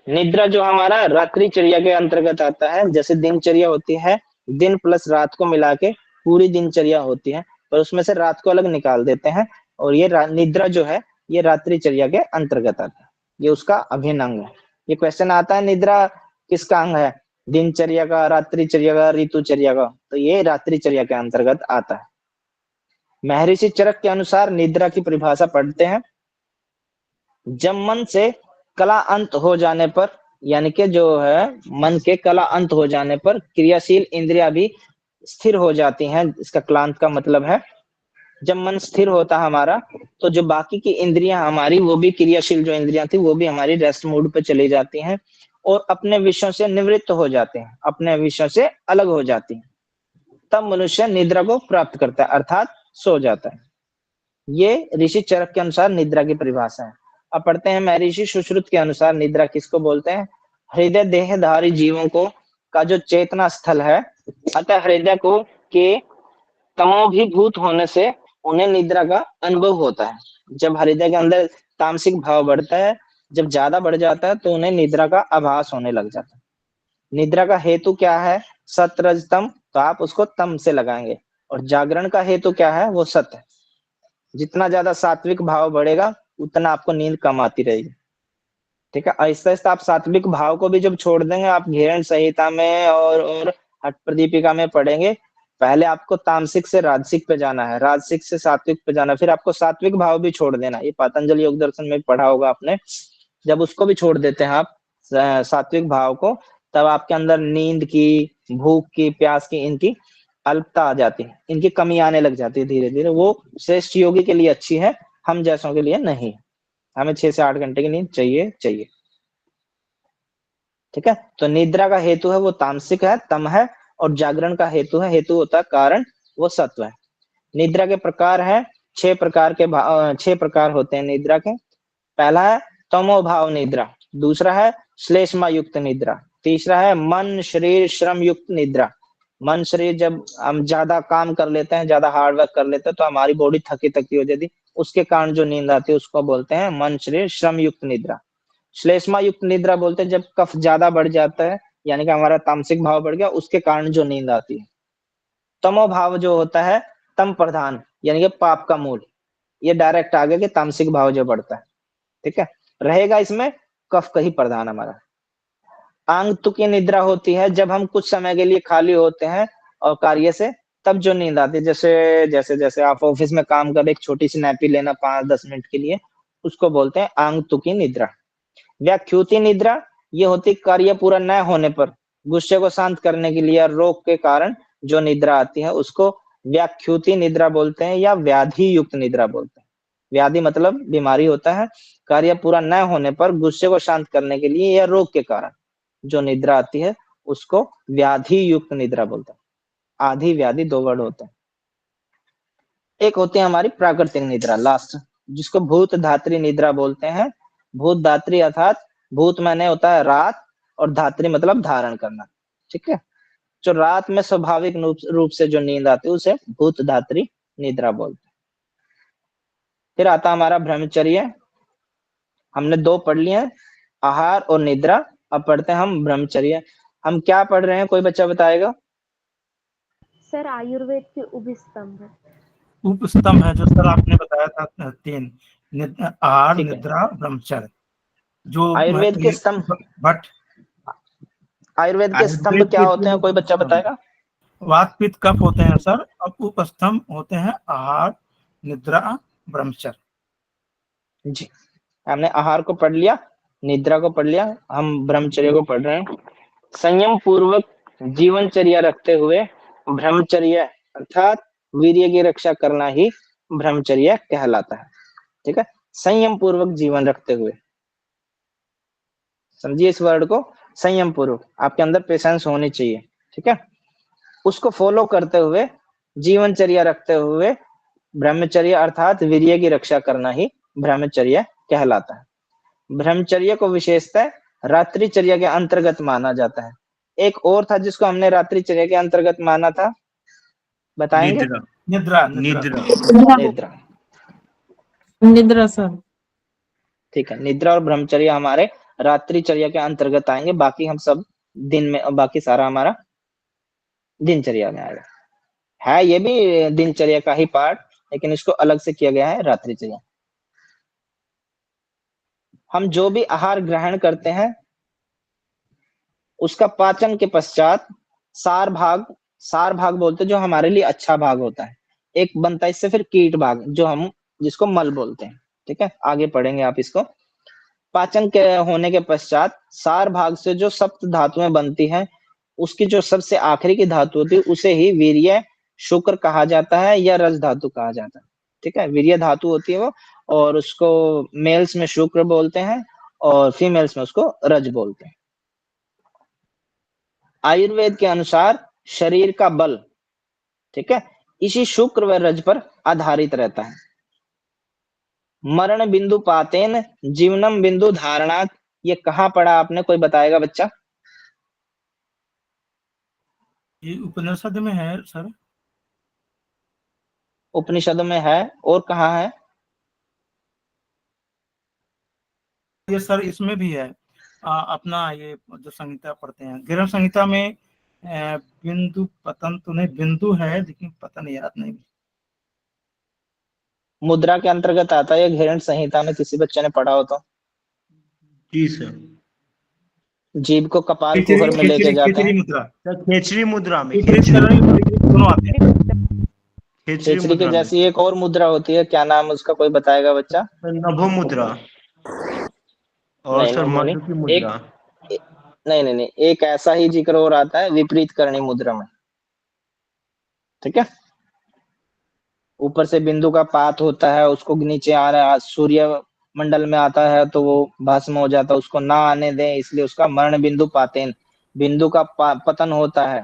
निद्रा जो हमारा रात्रिचर्या के अंतर्गत आता है, जैसे दिनचर्या होती है, दिन प्लस रात को मिला के पूरी दिनचर्या होती है, पर उसमें से रात को अलग निकाल देते हैं, और ये निद्रा जो है ये रात्रिचर्या के अंतर्गत आता है, ये उसका अभिन्न अंग है। ये क्वेश्चन आता है निद्रा किसका अंग है, दिनचर्या का, रात्रिचर्या का, ऋतुचर्या का? तो ये रात्रिचर्या के अंतर्गत आता है। महर्षि चरक के अनुसार निद्रा की परिभाषा पढ़ते हैं, जब मन से कला अंत हो जाने पर, यानी कि जो है मन के कला अंत हो जाने पर क्रियाशील इंद्रियां भी स्थिर हो जाती हैं। इसका क्लांत का मतलब है जब मन स्थिर होता है हमारा, तो जो बाकी की इंद्रियां हमारी, वो भी क्रियाशील जो इंद्रियां थी वो भी हमारी रेस्ट मोड पे चली जाती हैं और अपने विषयों से निवृत्त हो जाते हैं, अपने विषयों से अलग हो जाती हैं। तब मनुष्य निद्रा को प्राप्त करता है, अर्थात सो जाता है। ये ऋषि चरक के अनुसार निद्रा की परिभाषा है। अब पढ़ते हैं महर्षि सुश्रुत के अनुसार निद्रा किसको बोलते हैं? हृदय देहधारी जीवों को का जो चेतना स्थल है, अतः हृदय को के तमोभिभूत होने से उन्हें निद्रा का अनुभव होता है। जब हृदय के अंदर तामसिक भाव बढ़ता है, जब ज्यादा बढ़ जाता है, तो उन्हें निद्रा का आभास होने लग जाता है। निद्रा का हेतु क्या है? सत रज तम, तो आप उसको तम से लगाएंगे। और जागरण का हेतु क्या है? वो सत है। जितना ज्यादा सात्विक भाव बढ़ेगा उतना आपको नींद कम आती रहेगी। ठीक है, आहिस्ता आहिस्ता आप सात्विक भाव को भी जब छोड़ देंगे, आप घेरण संहिता में और हठ प्रदीपिका में पढ़ेंगे, पहले आपको तामसिक से राजसिक पे जाना है, राजसिक से सात्विक पे जाना है, फिर आपको सात्विक भाव भी छोड़ देना। ये पतंजलि योग दर्शन में पढ़ा होगा आपने। जब उसको भी छोड़ देते हैं आप, सात्विक भाव को, तब आपके अंदर नींद की, भूख की, प्यास की, इनकी अल्पता आ जाती है, इनकी कमी आने लग जाती है धीरे धीरे। वो श्रेष्ठ योगी के लिए अच्छी है, हम जैसों के लिए नहीं। हमें 6 से 8 घंटे की नींद चाहिए। ठीक है, तो निद्रा का हेतु है वो तामसिक है, तम है, और जागरण का हेतु है, हेतु होता है कारण, वो सत्व है। निद्रा के प्रकार है 6 प्रकार के, 6 प्रकार होते हैं निद्रा के। पहला है तमोभाव निद्रा, दूसरा है श्लेष्मा युक्त निद्रा, तीसरा है मन शरीर श्रम युक्त निद्रा। मन शरीर, जब हम ज्यादा काम कर लेते हैं, ज्यादा हार्ड वर्क कर लेते हैं, तो हमारी बॉडी थकी थकी हो जाती, उसके कारण जो नींद आती है उसको बोलते हैं मन शरीर श्रम युक्त निद्रा। श्लेष्मा युक्त निद्रा बोलते हैं जब कफ ज्यादा बढ़ जाता है, यानी कि हमारा तामसिक भाव बढ़ गया, उसके कारण जो नींद आती है। तमो भाव जो होता है तम प्रधान, यानी कि पाप का मूल, ये डायरेक्ट आ गया कि तामसिक भाव जो बढ़ता है, ठीक है, रहेगा इसमें कफ का ही प्रधान हमारा। आंगतु की निद्रा होती है जब हम कुछ समय के लिए खाली होते हैं और कार्य से, तब जो नींद आती है, जैसे जैसे जैसे आप ऑफिस में काम कर, एक छोटी सी नैपी लेना 5-10 मिनट के लिए, उसको बोलते हैं आंगतु की निद्रा। व्याख्युति निद्रा ये होती कार्य पूरा न होने पर गुस्से को शांत करने के लिए या रोग के कारण जो निद्रा आती है उसको व्याख्युति निद्रा बोलते हैं या व्याधि युक्त निद्रा बोलते हैं। व्याधि मतलब बीमारी होता है, कार्य पूरा न होने पर गुस्से को शांत करने के लिए या रोग के कारण जो निद्रा आती है उसको व्याधि युक्त निद्रा बोलते हैं। आधि व्याधि 2 वर्ड होते हैं। एक होती है हमारी प्राकृतिक निद्रा लास्ट, जिसको भूत धात्री निद्रा बोलते हैं। भूत धात्री अर्थात भूत माने होता है रात और धात्री मतलब धारण करना, ठीक है। जो रात में स्वाभाविक रूप से जो नींद आती है उसे भूत धात्री निद्रा बोलते हैं। फिर आता हमारा ब्रह्मचर्य। हमने 2 पढ़ लिए हैं, आहार और निद्रा। अब पढ़ते हैं हम ब्रह्मचर्य। हम क्या पढ़ रहे हैं, कोई बच्चा बताएगा? सर आयुर्वेद के उपस्तंभ। उपस्तंभ है जो सर आपने बताया था 3, आहार, ठीक है। निद्रा, ब्रह्मचर्य। जो आयुर्वेद के स्तंभ, बट आयुर्वेद के स्तंभ क्या होते हैं, कोई बच्चा बताएगा? वात पित्त कफ होते हैं सर, अब उपस्तंभ होते हैं आहार, निद्रा, ब्रह्मचर्य। जी, हमने आहार को पढ़ लिया, निद्रा को पढ़ लिया, हम ब्रह्मचर्य को पढ़ रहे हैं। संयम पूर्वक जीवनचर्या रखते हुए ब्रह्मचर्य अर्थात वीर्य की रक्षा करना ही ब्रह्मचर्य कहलाता है, ठीक है। संयम पूर्वक जीवन रखते हुए, समझिए इस वर्ड को, संयम पूर्वक, आपके अंदर पेशेंस होनी चाहिए, ठीक है। उसको फॉलो करते हुए, जीवनचर्या रखते हुए ब्रह्मचर्य अर्थात वीर्य की रक्षा करना ही ब्रह्मचर्य कहलाता है। ब्रह्मचर्य को विशेषतः रात्रिचर्या के अंतर्गत माना जाता है। एक और था जिसको हमने रात्रिचर्या के अंतर्गत माना था, बताएंगे? निद्रा। निद्रा निद्रा सर। ठीक है, निद्रा और ब्रह्मचर्य हमारे रात्रिचर्या के अंतर्गत आएंगे, बाकी हम सब दिन में, बाकी सारा हमारा दिनचर्या में आएगा। है ये भी दिनचर्या का ही पार्ट, लेकिन इसको अलग से किया गया है रात्रिचर्या। हम जो भी आहार ग्रहण करते हैं उसका पाचन के पश्चात सार भाग बोलते हैं, जो हमारे लिए अच्छा भाग होता है। एक बनता है इससे फिर कीट भाग, जो हम जिसको मल बोलते हैं, ठीक है, आगे पढ़ेंगे आप इसको। पाचन के होने के पश्चात सार भाग से जो सप्त धातुएं बनती हैं, उसकी जो सबसे आखिरी की धातु होती है उसे ही वीर्य शुक्र कहा जाता है या रज धातु कहा जाता है, ठीक है। वीर्य धातु होती है वो, और उसको मेल्स में शुक्र बोलते हैं और फीमेल्स में उसको रज बोलते हैं। आयुर्वेद के अनुसार शरीर का बल, ठीक है, इसी शुक्र व रज पर आधारित रहता है। मरण बिंदु पातेन जीवनम बिंदु धारणात, ये कहाँ पढ़ा आपने, कोई बताएगा बच्चा? ये उपनिषद में है सर। उपनिषदों में है, और कहाँ है? ये सर इसमें भी है, अपना ये जो संहिता पढ़ते हैं, गृह संहिता में बिंदु पतन तो नहीं, बिंदु है लेकिन पतन याद नहीं। मुद्रा के अंतर्गत आता है, घृण संहिता में किसी बच्चे ने पढ़ा हो तो? जी सर। जीभ को कपाल कुहर में लेके जाते खेचरी हैं। मुद्रा, खेचरी मुद्रा में दोनों आते हैं। खेचरी खेचरी के मुद्रा में जैसी एक और मुद्रा होती है, क्या नाम उसका, कोई बताएगा बच्चा? नभो मुद्रा और नहीं सर नहीं मधु की नहीं, मुद्रा। नहीं, एक ऐसा ही जिक्र और आता है विपरीत करणी मुद्रा में, ठीक है। ऊपर से बिंदु का पात होता है, उसको नीचे आ रहा है, सूर्य मंडल में आता है तो वो भस्म हो जाता है, उसको ना आने दें, इसलिए उसका मरण बिंदु पातेन, बिंदु का पतन होता है,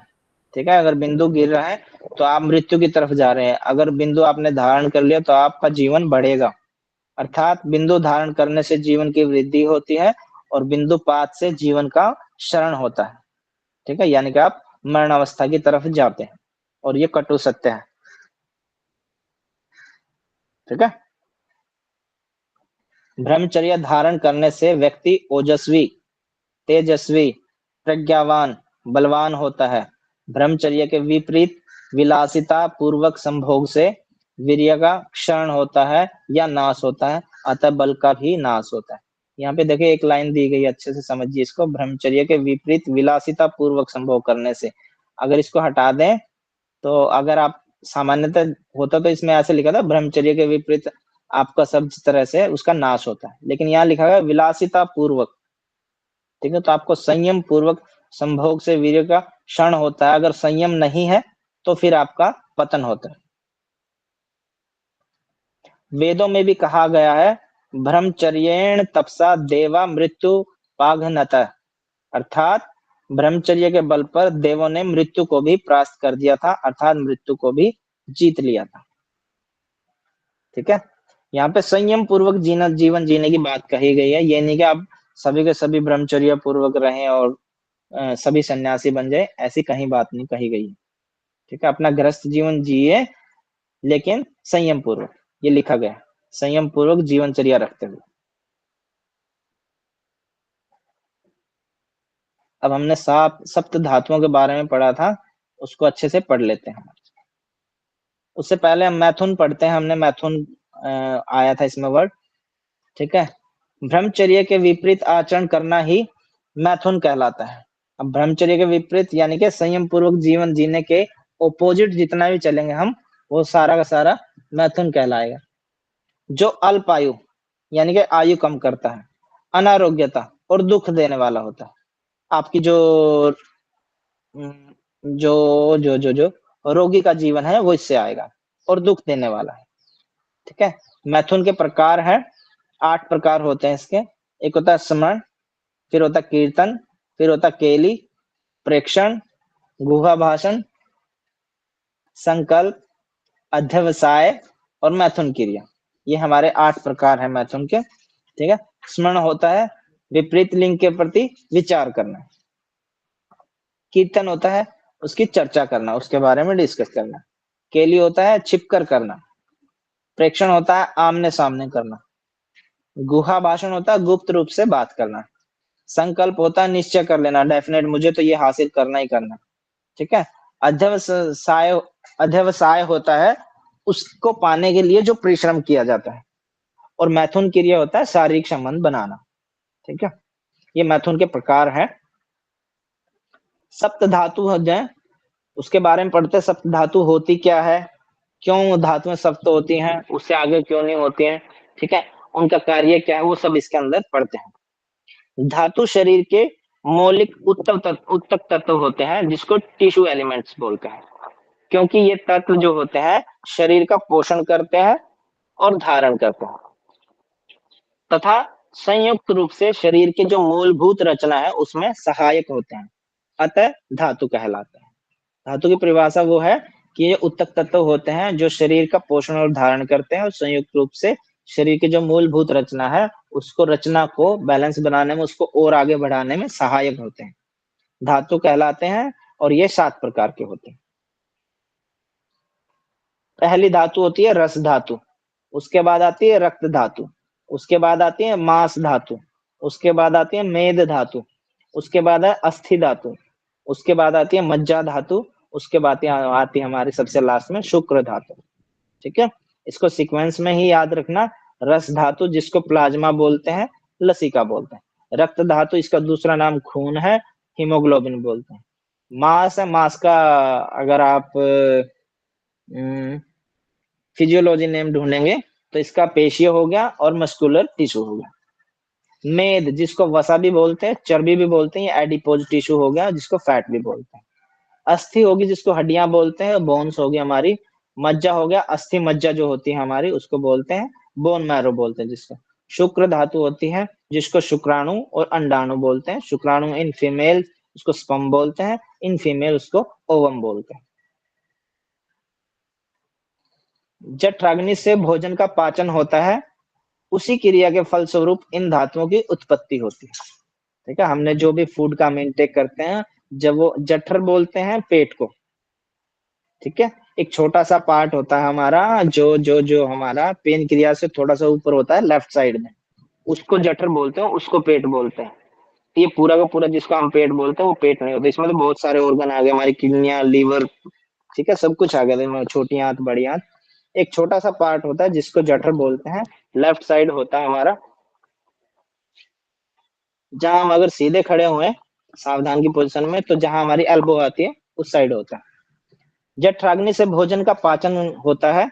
ठीक है। अगर बिंदु गिर रहा है तो आप मृत्यु की तरफ जा रहे हैं, अगर बिंदु आपने धारण कर लिया तो आपका जीवन बढ़ेगा। अर्थात बिंदु धारण करने से जीवन की वृद्धि होती है और बिंदु पात से जीवन का शरण होता है, ठीक है, यानी कि आप मरण अवस्था की तरफ जाते हैं, और ये कटु सत्य है, ठीक है। ब्रह्मचर्य धारण करने से व्यक्ति ओजस्वी, तेजस्वी, प्रज्ञावान, बलवान होता है। ब्रह्मचर्य के विपरीत विलासिता पूर्वक संभोग से वीर्य का क्षरण होता है या नाश होता है, अतः बल का भी नाश होता है। यहाँ पे देखिए एक लाइन दी गई, अच्छे से समझिए इसको। ब्रह्मचर्य के विपरीत विलासिता पूर्वक संभोग करने से, अगर इसको हटा दें तो अगर आप सामान्यतः होता तो इसमें ऐसे लिखा था ब्रह्मचर्य के विपरीत आपका सब तरह से उसका नाश होता है, लेकिन यहाँ लिखा गया विलासिता पूर्वक। ठीक है, तो आपको संयम पूर्वक संभोग से वीर्य का क्षरण होता है। अगर संयम नहीं है तो फिर आपका पतन होता है। वेदों में भी कहा गया है ब्रह्मचर्येण तपसा देवा मृत्यु पाघनत, अर्थात ब्रह्मचर्य के बल पर देवों ने मृत्यु को भी परास्त कर दिया था, अर्थात मृत्यु को भी जीत लिया था। ठीक है, यहाँ पे संयम पूर्वक जीवन जीने की बात कही गई है। ये नहीं कि आप सभी के सभी ब्रह्मचर्य पूर्वक रहें और सभी सन्यासी बन जाए, ऐसी कहीं बात नहीं कही गई है। ठीक है, अपना गृहस्थ जीवन जिए लेकिन संयम पूर्वक, ये लिखा गया है, संयम पूर्वक जीवनचर्या रखते हुए। अब हमने सप्त धातुओं के बारे में पढ़ा था, उसको अच्छे से पढ़ लेते हैं। उससे पहले हम मैथुन पढ़ते हैं। हमने मैथुन आया था इसमें वर्ड। ठीक है, ब्रह्मचर्य के विपरीत आचरण करना ही मैथुन कहलाता है। अब ब्रह्मचर्य के विपरीत यानी कि संयम पूर्वक जीवन जीने के ओपोजिट जितना भी चलेंगे हम, वो सारा का सारा मैथुन कहलाएगा। जो अल्प आयु यानी कि आयु कम करता है, अनारोग्यता और दुख देने वाला होता है। आपकी जो जो जो जो जो रोगी का जीवन है वो इससे आएगा और दुख देने वाला है। ठीक है, मैथुन के प्रकार है, 8 प्रकार होते हैं इसके। एक होता है स्मरण, फिर होता है कीर्तन, फिर होता है केली, प्रेक्षण, गुहा भाषण, संकल्प, अध्यवसाय और मैथुन क्रिया। ये हमारे 8 प्रकार है मैथुन के। ठीक है, स्मरण होता है विपरीत लिंग के प्रति विचार करना। कीर्तन होता है उसकी चर्चा करना, उसके बारे में डिस्कस करना। केली होता है छिपकर करना। प्रेक्षण होता है आमने सामने करना। गुहा भाषण होता है गुप्त रूप से बात करना। संकल्प होता है निश्चय कर लेना, डेफिनेट मुझे तो ये हासिल करना ही करना। ठीक है, अध्यवसाय अध्यवसाय होता है उसको पाने के लिए जो परिश्रम किया जाता है। और मैथुन क्रिया होता है शारीरिक संबंध बनाना। ठीक है, ये मैथुन के प्रकार है। सप्त धातु हो जाए उसके बारे में पढ़ते हैं। सप्त धातु होती क्या है, क्यों धातुएं सप्त होती हैं, उससे आगे क्यों नहीं होती हैं, ठीक है, उनका कार्य क्या है, वो सब इसके अंदर पढ़ते हैं। धातु शरीर के मौलिक उत्तक तत्व होते हैं जिसको टिश्यू एलिमेंट्स बोलते हैं, क्योंकि ये तत्व जो होते हैं शरीर का पोषण करते हैं और धारण करते हैं तथा संयुक्त रूप से शरीर की जो मूलभूत रचना है उसमें सहायक होते हैं, अतः धातु कहलाते हैं। धातु की परिभाषा वो है कि ये उत्तक तत्व होते हैं जो शरीर का पोषण और धारण करते हैं और संयुक्त रूप से शरीर की जो मूलभूत रचना है उसको रचना को बैलेंस बनाने में, उसको और आगे बढ़ाने में सहायक होते हैं, धातु कहलाते हैं। और ये 7 प्रकार के होते हैं। पहली धातु होती है रस धातु, उसके बाद आती है रक्त धातु, उसके बाद आती है मांस धातु, उसके बाद आती है मेद धातु, उसके बाद है अस्थि धातु, उसके बाद आती है मज्जा धातु, उसके बाद आती है हमारी सबसे लास्ट में शुक्र धातु। ठीक है, इसको सीक्वेंस में ही याद रखना। रस धातु जिसको प्लाज्मा बोलते हैं, लसिका बोलते हैं। रक्त धातु इसका दूसरा नाम खून है, हीमोग्लोबिन बोलते हैं। मांस है, मांस का अगर आप फिजियोलॉजी नेम ढूंढेंगे तो इसका पेशीय हो गया और मस्कुलर टिश्यू हो गया। मेद जिसको वसा भी बोलते हैं, चर्बी भी बोलते हैं, एडिपोज टिश्यू हो गया जिसको फैट भी बोलते हैं। अस्थि होगी जिसको हड्डियां बोलते हैं, बोन्स होगी हमारी। मज्जा हो गया, अस्थि मज्जा जो होती है हमारी उसको बोलते हैं बोन मैरो बोलते हैं जिसको। शुक्र धातु होती है जिसको शुक्राणु और अंडाणु बोलते हैं। शुक्राणु इन फीमेल उसको स्पर्म बोलते हैं, इन फीमेल उसको ओवम बोलते हैं। जठराग्नि से भोजन का पाचन होता है, उसी क्रिया के फलस्वरूप इन धातुओं की उत्पत्ति होती है। ठीक है, हमने जो भी फूड का हम इनटेक करते हैं, जब वो जठर बोलते हैं पेट को। ठीक है, एक छोटा सा पार्ट होता है हमारा जो जो जो हमारा पेन क्रिया से थोड़ा सा ऊपर होता है लेफ्ट साइड में, उसको जठर बोलते हैं, उसको पेट बोलते हैं। ये पूरा का पूरा जिसको हम पेट बोलते हैं वो पेट नहीं होता, इसमें तो बहुत सारे ऑर्गन आ गए, हमारी किडनियां, लीवर, ठीक है, सब कुछ आ गया था, छोटी आंत, बड़ी आंत। एक छोटा सा पार्ट होता है जिसको जठर बोलते हैं, लेफ्ट साइड होता है हमारा, जहां हम अगर सीधे खड़े हुए सावधान की पोजीशन में, तो जहां हमारी एल्बो आती है उस साइड होता है। जठराग्नि से भोजन का पाचन होता है।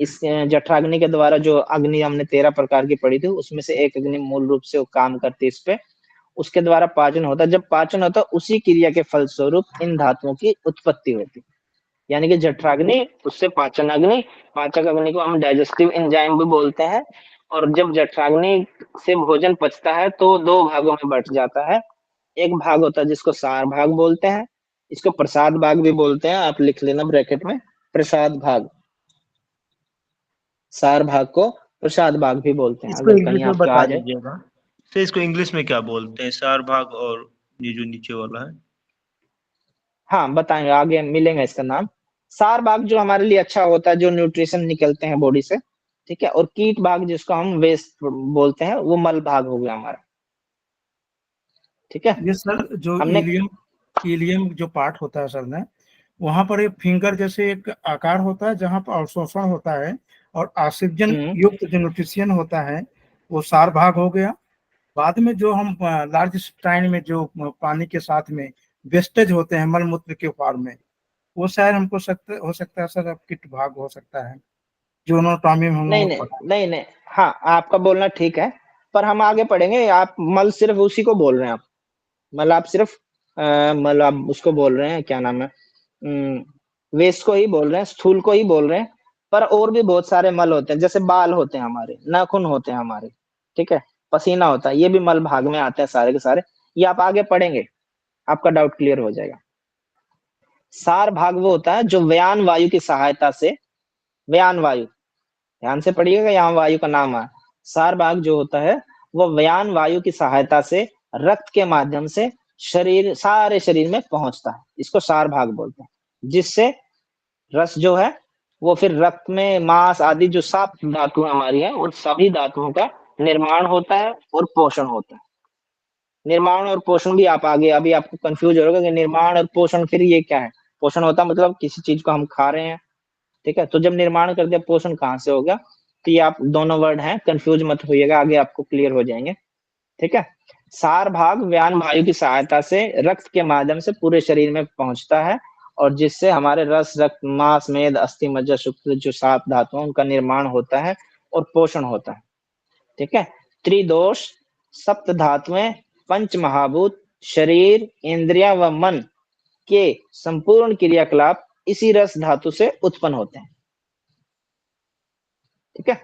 इस जठराग्नि के द्वारा, जो अग्नि हमने 13 प्रकार की पढ़ी थी, उसमें से एक अग्नि मूल रूप से वो काम करती है इस पे, उसके द्वारा पाचन होता है। जब पाचन होता है, उसी क्रिया के फलस्वरूप इन धातुओं की उत्पत्ति होती है। यानी कि जठराग्नि, उससे पाचन अग्नि, पाचक अग्नि को हम डाइजेस्टिव एंजाइम भी बोलते हैं। और जब जठराग्नि से भोजन पचता है तो दो भागों में बंट जाता है। एक भाग होता है जिसको सार भाग बोलते हैं, इसको प्रसाद भाग भी बोलते हैं, आप लिख लेना ब्रैकेट में, प्रसाद भाग। सार भाग को प्रसाद भाग भी बोलते हैं, इसको अगर इंग्लिश कहीं में आपके आ बता जाए। दीजिएगा। तो इसको इंग्लिश में क्या बोलते हैं, सार भाग और ये जो नीचे वाला है? हाँ बताएंगे, आगे मिलेंगे इसका नाम। सार भाग जो हमारे लिए अच्छा होता है, जो न्यूट्रिशन निकलते हैं बॉडी से, ठीक है। और कीट भाग जिसको हम वेस्ट बोलते हैं, वो मल भाग हो गया हमारा, ठीक है। ये सर जो हमने इलियम जो पार्ट होता है सर ने, वहां पर एक फिंगर जैसे एक आकार होता है जहां पर अवशोषण होता है, और ऑक्सीजन हम्म, युक्त जो न्यूट्रिशन होता है वो सार भाग हो गया। बाद में जो हम लार्ज स्टाइन में जो पानी के साथ में वेस्टेज होते हैं मल मूत्र के फॉर्म में, वो शायद हमको हो सकता है सर अब किट भाग हो सकता है, जो नोटॉमी में हम नहीं लोग नहीं पढ़ा। नहीं नहीं, हाँ आपका बोलना ठीक है, पर हम आगे पढ़ेंगे। आप मल सिर्फ उसी को बोल रहे हैं, आप मल, आप सिर्फ मल आप उसको बोल रहे हैं, क्या नाम है, वेस्ट को ही बोल रहे हैं, स्थूल को ही बोल रहे हैं। पर और भी बहुत सारे मल होते हैं, जैसे बाल होते हैं हमारे, नाखून होते हैं हमारे, ठीक है, पसीना होता है, ये भी मल भाग में आते हैं सारे के सारे। ये आप आगे पढ़ेंगे, आपका डाउट क्लियर हो जाएगा। सार भाग वो होता है जो व्यान वायु की सहायता से, व्यान वायु, ध्यान से पढ़िएगा, यहाँ वायु का नाम है। सार भाग जो होता है वो व्यान वायु की सहायता से रक्त के माध्यम से शरीर, सारे शरीर में पहुंचता है, इसको सार भाग बोलते हैं। जिससे रस जो है वो फिर रक्त में मांस आदि जो सात धातु हमारी है, उन सभी धातुओं का निर्माण होता है और पोषण होता है। निर्माण और पोषण भी आप आगे, अभी आपको कंफ्यूज होगा कि निर्माण और पोषण फिर ये क्या है। पोषण होता है मतलब किसी चीज को हम खा रहे हैं, ठीक है। तो जब निर्माण कर दिया, पोषण कहाँ से हो गया, तो ये आप दोनों वर्ड हैं, कंफ्यूज मत होइएगा, आगे आपको क्लियर हो जाएंगे, ठीक है। सार भाग व्यान वायु की सहायता से रक्त के माध्यम से पूरे शरीर में पहुंचता है, और जिससे हमारे रस, रक्त, मांस, मेद, अस्थि, मज्जा, शुक्र, जो सात धातु हैं, उनका निर्माण होता है और पोषण होता है, ठीक है। त्रिदोष, सप्त धातुएं, पंच महाभूत, शरीर, इंद्रिया व मन के संपूर्ण क्रियाकलाप इसी रस धातु से उत्पन्न होते हैं, ठीक है।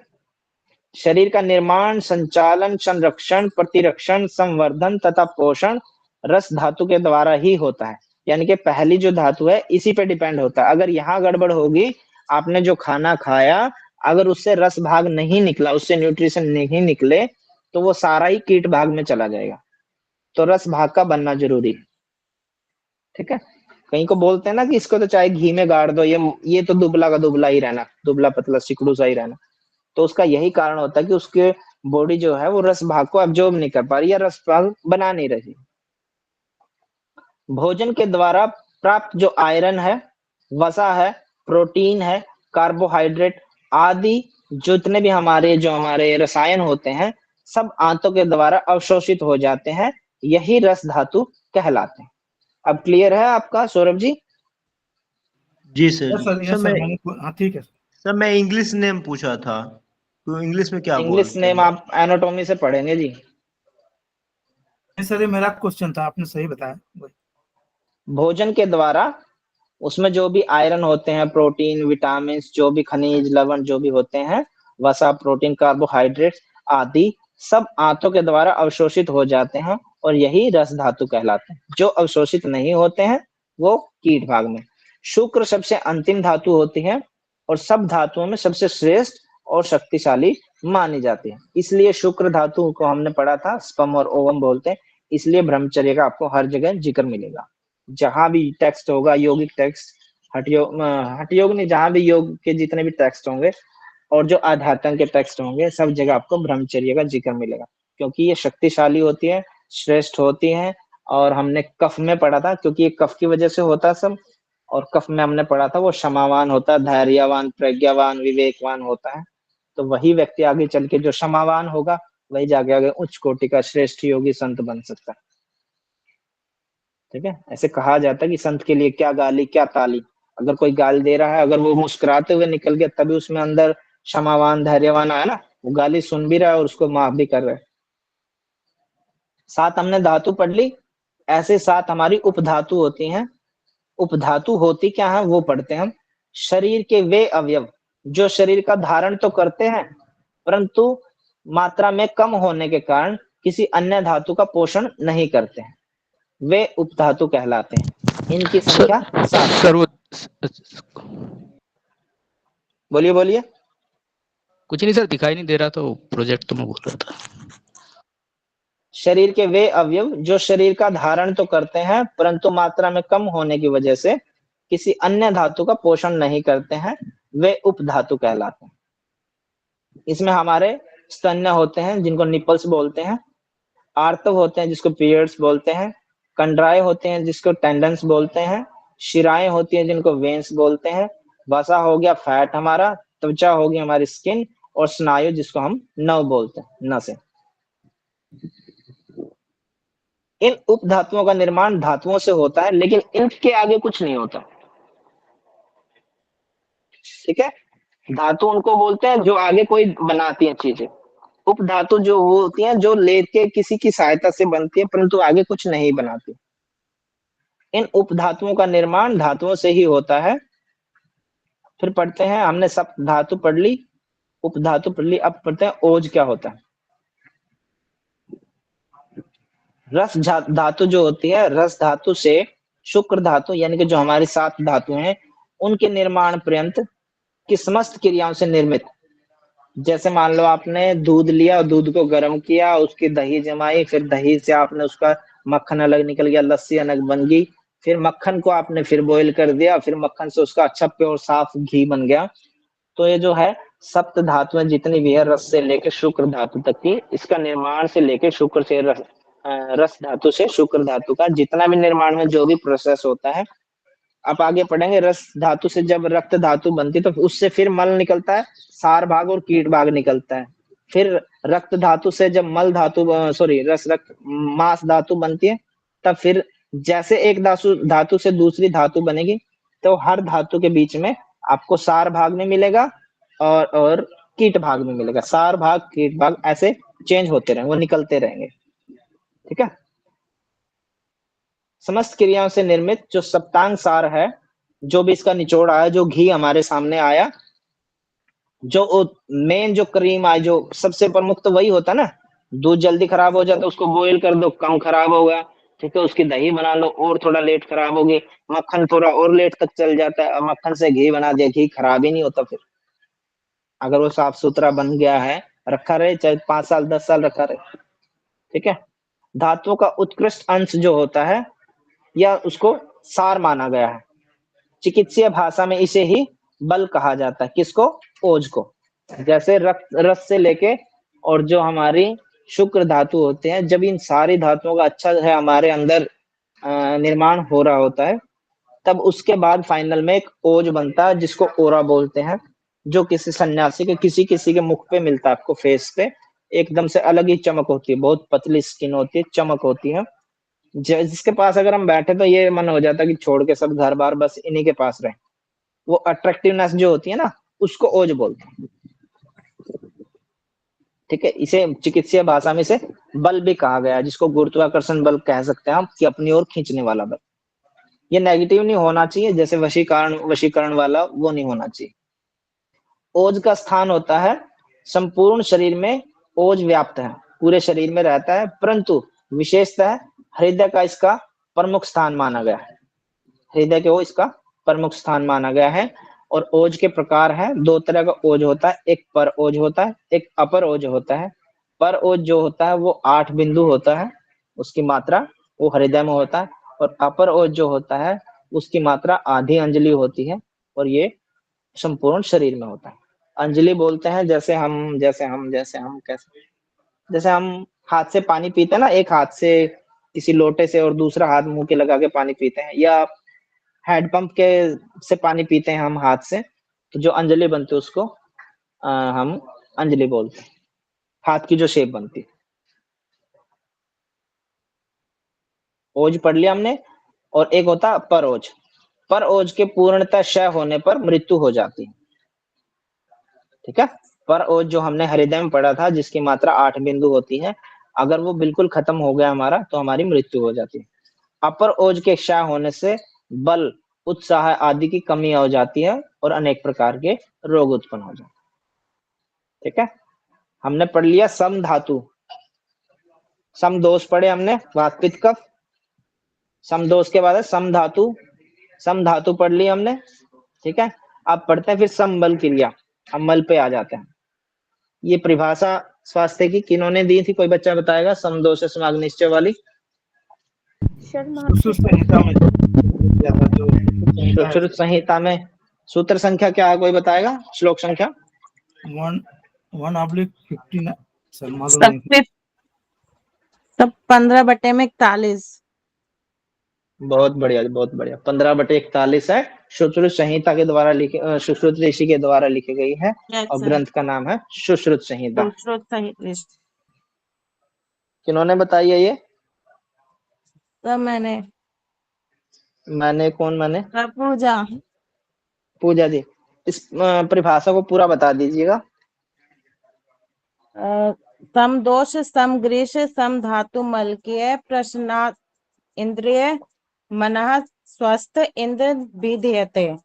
शरीर का निर्माण, संचालन, संरक्षण, प्रतिरक्षण, संवर्धन तथा पोषण रस धातु के द्वारा ही होता है। यानी कि पहली जो धातु है इसी पे डिपेंड होता है। अगर यहाँ गड़बड़ होगी, आपने जो खाना खाया, अगर उससे रस भाग नहीं निकला, उससे न्यूट्रिशन नहीं निकले, तो वो सारा ही कीट भाग में चला जाएगा। तो रस भाग का बनना जरूरी है, ठीक है। कहीं को बोलते हैं ना कि इसको तो चाहे घी में गाड़ दो, ये तो दुबला का दुबला ही रहना, दुबला पतला सिकड़ू सा ही रहना। तो उसका यही कारण होता है कि उसके बॉडी जो है वो रस भाग को एब्जॉर्ब नहीं कर पा रही, या रस भाग बना नहीं रही। भोजन के द्वारा प्राप्त जो आयरन है, वसा है, प्रोटीन है, कार्बोहाइड्रेट आदि जितने भी हमारे रसायन होते हैं, सब आंतों के द्वारा अवशोषित हो जाते हैं, यही रस धातु कहलाते हैं। अब क्लियर है आपका सौरभ जी? जी सर। यस सर मैंने, हाँ ठीक है सर मैं इंग्लिश नेम पूछा था, तो इंग्लिश में क्या इंग्लिश बोलते नेम हैं? आप एनाटोमी से पढ़ेंगे जी। सर, ये मेरा क्वेश्चन था, आपने सही बताया। भोजन के द्वारा उसमें जो भी आयरन होते हैं, प्रोटीन, विटामिन, जो भी खनिज लवण जो भी होते हैं, वसा, प्रोटीन, कार्बोहाइड्रेट आदि सब आंतों के द्वारा अवशोषित हो जाते हैं, और यही रस धातु कहलाते हैं। जो अवशोषित नहीं होते हैं वो कीट भाग में। शुक्र सबसे अंतिम धातु होती है, और सब धातुओं में सबसे श्रेष्ठ और शक्तिशाली मानी जाती है। इसलिए शुक्र धातु को हमने पढ़ा था, स्पर्म और ओवम बोलते हैं। इसलिए ब्रह्मचर्य का आपको हर जगह जिक्र मिलेगा, जहां भी टेक्स्ट होगा, योगिक टेक्स्ट, हठयोग नहीं, जहां भी योग के जितने भी टेक्स्ट होंगे, और जो आध्यात्म के टेक्स्ट होंगे सब जगह आपको ब्रह्मचर्य का जिक्र मिलेगा, क्योंकि ये शक्तिशाली होती है, श्रेष्ठ होती है। और हमने कफ में पढ़ा था, क्योंकि ये कफ की वजह से होता है सब। और कफ में हमने पढ़ा था वो क्षमावान होता है, धैर्यवान, प्रज्ञावान, विवेकवान होता है। तो वही व्यक्ति आगे चल के जो क्षमावान होगा वही जाके आगे उच्च कोटि का श्रेष्ठ योगी संत बन सकता है। ठीक है, ऐसे कहा जाता है कि संत के लिए क्या गाली क्या ताली। अगर कोई गाली दे रहा है, अगर वो मुस्कुराते हुए निकल गया, तभी उसमें अंदर क्षमावान, धैर्यवान आया ना। वो गाली सुन भी रहा है और उसको माफ भी कर रहा है। 7 हमने धातु पढ़ ली। ऐसे 7 हमारी उपधातु होती हैं। उपधातु होती क्या है वो पढ़ते हैं हम। शरीर के वे अवयव जो शरीर का धारण तो करते हैं, परंतु मात्रा में कम होने के कारण किसी अन्य धातु का पोषण नहीं करते हैं, वे उपधातु कहलाते हैं। इनकी संख्या 7 है। सर वो बोलिए बोलिए। कुछ नहीं सर, दिखाई नहीं दे रहा तो प्रोजेक्ट तो मैं बोल रहा था। शरीर के वे अवयव जो शरीर का धारण तो करते हैं, परंतु मात्रा में कम होने की वजह से किसी अन्य धातु का पोषण नहीं करते हैं, वे उपधातु कहलाते हैं। इसमें हमारे स्तन्य होते हैं जिनको निपल्स बोलते हैं, आर्तव होते हैं जिसको पीरियड्स बोलते हैं, कंडराए होते हैं जिसको टेंडन्स बोलते हैं, शिराएं होती हैं जिनको वेन्स बोलते हैं, वसा हो गया फैट हमारा, त्वचा होगी हमारी स्किन, और स्नायु जिसको हम नव बोलते हैं, नसें। इन उपधातुओं का निर्माण धातुओं से होता है, लेकिन इनके आगे कुछ नहीं होता। ठीक है, धातु उनको बोलते हैं जो आगे कोई बनाती है चीजें। उपधातु जो वो होती हैं जो लेके किसी की सहायता से बनती है, परंतु आगे कुछ नहीं बनाती। इन उपधातुओं का निर्माण धातुओं से ही होता है। फिर पढ़ते हैं, हमने सब धातु पढ़ ली, उपधातु पढ़ ली। अब पढ़ते हैं ओज क्या होता है। रस धातु जो होती है, रस धातु से शुक्र धातु यानी कि जो हमारी 7 धातु हैं उनके निर्माण पर्यंत की समस्त क्रियाओं से निर्मित। जैसे मान लो आपने दूध लिया, दूध को गर्म किया, उसकी दही जमाई, फिर दही से आपने उसका मक्खन अलग निकल गया, लस्सी अलग बन गई, फिर मक्खन को आपने फिर बॉईल कर दिया, फिर मक्खन से उसका अच्छा प्योर साफ घी बन गया। तो ये जो है सप्त धातुएं जितनी भी है, रस से लेकर शुक्र धातु तक की, इसका निर्माण से लेकर शुक्र से रस धातु से शुक्र धातु का जितना भी निर्माण में जो भी प्रोसेस होता है। आप आगे पढ़ेंगे, रस धातु से जब रक्त धातु बनती है तो उससे फिर मल निकलता है, सार भाग और कीट भाग निकलता है। फिर रक्त धातु से जब मल धातु रस रक्त मांस धातु बनती है, तब फिर जैसे एक धातु से दूसरी धातु बनेगी, तो हर धातु के बीच में आपको सार भाग में मिलेगा और कीट भाग में मिलेगा। सार भाग कीट भाग ऐसे चेंज होते रहेंगे, वो निकलते रहेंगे। ठीक है, समस्त क्रियाओं से निर्मित जो सप्तांग सार है, जो भी इसका निचोड़ आया, जो घी हमारे सामने आया, जो मेन जो क्रीम आई, जो सबसे प्रमुख तो वही होता ना। दूध जल्दी खराब हो जाता, उसको बॉईल कर दो, कम खराब होगा। ठीक है, उसकी दही बना लो और थोड़ा लेट खराब होगी। मक्खन थोड़ा और लेट तक चल जाता है, और मक्खन से घी बना दिया, घी खराब ही नहीं होता। फिर अगर वो साफ सुथरा बन गया है, रखा रहे चाहे 5 साल 10 साल रखा रहे। ठीक है, धातुओं का उत्कृष्ट अंश जो होता है या उसको सार माना गया है। चिकित्सीय भाषा में इसे ही बल कहा जाता है। किसको? ओज को। जैसे रस से लेके और जो हमारी शुक्र धातु होते हैं, जब इन सारी धातुओं का अच्छा है हमारे अंदर निर्माण हो रहा होता है, तब उसके बाद फाइनल में एक ओज बनता है जिसको ओरा बोलते हैं, जो किसी सन्यासी के किसी के मुख पे मिलता है। आपको फेस पे एकदम से अलग ही चमक होती है, बहुत पतली स्किन होती है, चमक होती है, जिसके पास अगर हम बैठे तो ये मन हो जाता है कि छोड़ के सब घर बार बस इन्हीं के पास रहे। वो अट्रैक्टिवनेस जो होती है ना, उसको ओज बोलते हैं। ठीक है, इसे चिकित्सीय भाषा में इसे बल भी कहा गया है, जिसको गुरुत्वाकर्षण बल कह सकते हैं हम, कि अपनी ओर खींचने वाला बल। ये नेगेटिव नहीं होना चाहिए, जैसे वशीकरण वाला वो नहीं होना चाहिए। ओज का स्थान होता है संपूर्ण शरीर में, ओज व्याप्त है, पूरे शरीर में रहता है, परंतु विशेषतः हृदय का इसका प्रमुख स्थान माना गया है। हृदय के वो इसका प्रमुख स्थान माना गया है। और ओज के प्रकार हैं, 2 तरह का ओज होता है, एक पर ओज होता है, एक अपर ओज होता है। पर ओज जो होता है वो 8 बिंदु होता है, उसकी मात्रा वो हृदय में होता है। और अपर ओज जो होता है, उसकी मात्रा आधी अंजलि होती है, और ये संपूर्ण शरीर में होता है। अंजलि बोलते हैं जैसे हम कैसे, जैसे हम हाथ से पानी पीते हैं ना, एक हाथ से किसी लोटे से और दूसरा हाथ मुंह के लगा के पानी पीते हैं, या हैंडपंप के से पानी पीते हैं हम हाथ से, तो जो अंजलि बनती है उसको हम अंजलि बोलते हैं, हाथ की जो शेप बनती है। ओज पढ़ लिया हमने। और एक होता है पर ओज। पर ओज के पूर्णतः क्षय होने पर मृत्यु हो जाती है। ठीक है, पर ओज जो हमने हृदय में पढ़ा था, जिसकी मात्रा 8 बिंदु होती है, अगर वो बिल्कुल खत्म हो गया हमारा तो हमारी मृत्यु हो जाती है। अपर ओज के क्षय होने से बल, उत्साह आदि की कमी हो जाती है और अनेक प्रकार के रोग उत्पन्न हो जाते हैं। ठीक है, हमने पढ़ लिया सम धातु, सम दोष पढ़े हमने, वात पित्त कफ। सम दोष के बाद है सम धातु, सम धातु पढ़ ली हमने। ठीक है, अब पढ़ते हैं फिर सम बल क्रिया। अब मल पे आ जाते हैं। ये परिभाषा स्वास्थ्य की किन्होंने दी थी, कोई बच्चा बताएगा? सम दोष समाग निश्चय वाली सर महर्षि सुश्रुत संहिता में दिया था, जो सुश्रुत संहिता में सूत्र संख्या क्या है, कोई बताएगा? श्लोक संख्या 1/59 सर मालूम नहीं। सब 15/41। बहुत बढ़िया, बहुत बढ़िया। 15/41 है। सुश्रुत संहिता के द्वारा लिखे, सुश्रुत ऋषि के द्वारा लिखी गई है और ग्रंथ का नाम है सुश्रुत संहिता। किन्होंने बताई है ये? सब मैंने कौन मैंने? पूजा। पूजा जी, इस परिभाषा को पूरा बता दीजिएगा। सम दोष सम ग्रीष सम धातु मलकीय प्रश्ना इंद्रिय मनः स्वस्थ इंद्र विधीयते।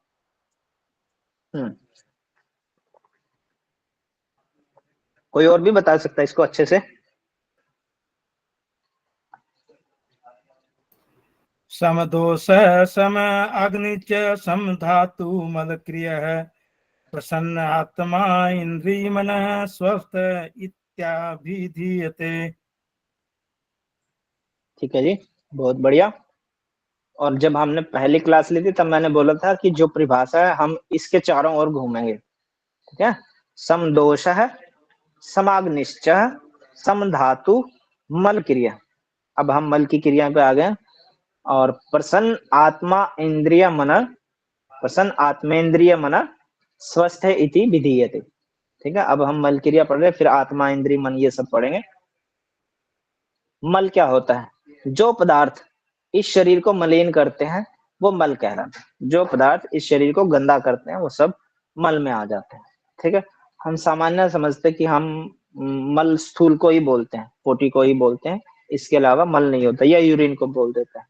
कोई और भी बता सकता है इसको अच्छे से? सम दोष सम अग्नि च सम धातु मल क्रिय प्रसन्न आत्मा इंद्रिय मन स्वस्थ इत्याभिधीयते। ठीक है जी, बहुत बढ़िया। और जब हमने पहली क्लास ली थी तब मैंने बोला था कि जो परिभाषा है हम इसके चारों ओर घूमेंगे। ठीक है, सम दोष है, समाग्निश्च, सम धातु, मल क्रिया। अब हम मल की क्रिया पे आ गए। और प्रसन्न आत्मा इंद्रिय मन, प्रसन्न आत्मेंद्रिय मन स्वस्थ है इति विधीयते। ठीक है, अब हम मल क्रिया पढ़ रहे, फिर आत्मा इंद्रिय मन ये सब पढ़ेंगे। मल क्या होता है? जो पदार्थ इस शरीर को मलिन करते हैं वो मल कहलाते हैं। जो पदार्थ इस शरीर को गंदा करते हैं वो सब मल में आ जाते हैं। ठीक है, हम सामान्य समझते कि हम मल स्थूल को ही बोलते हैं, पोटी को ही बोलते हैं, इसके अलावा मल नहीं होता, या यूरिन को बोल देते हैं।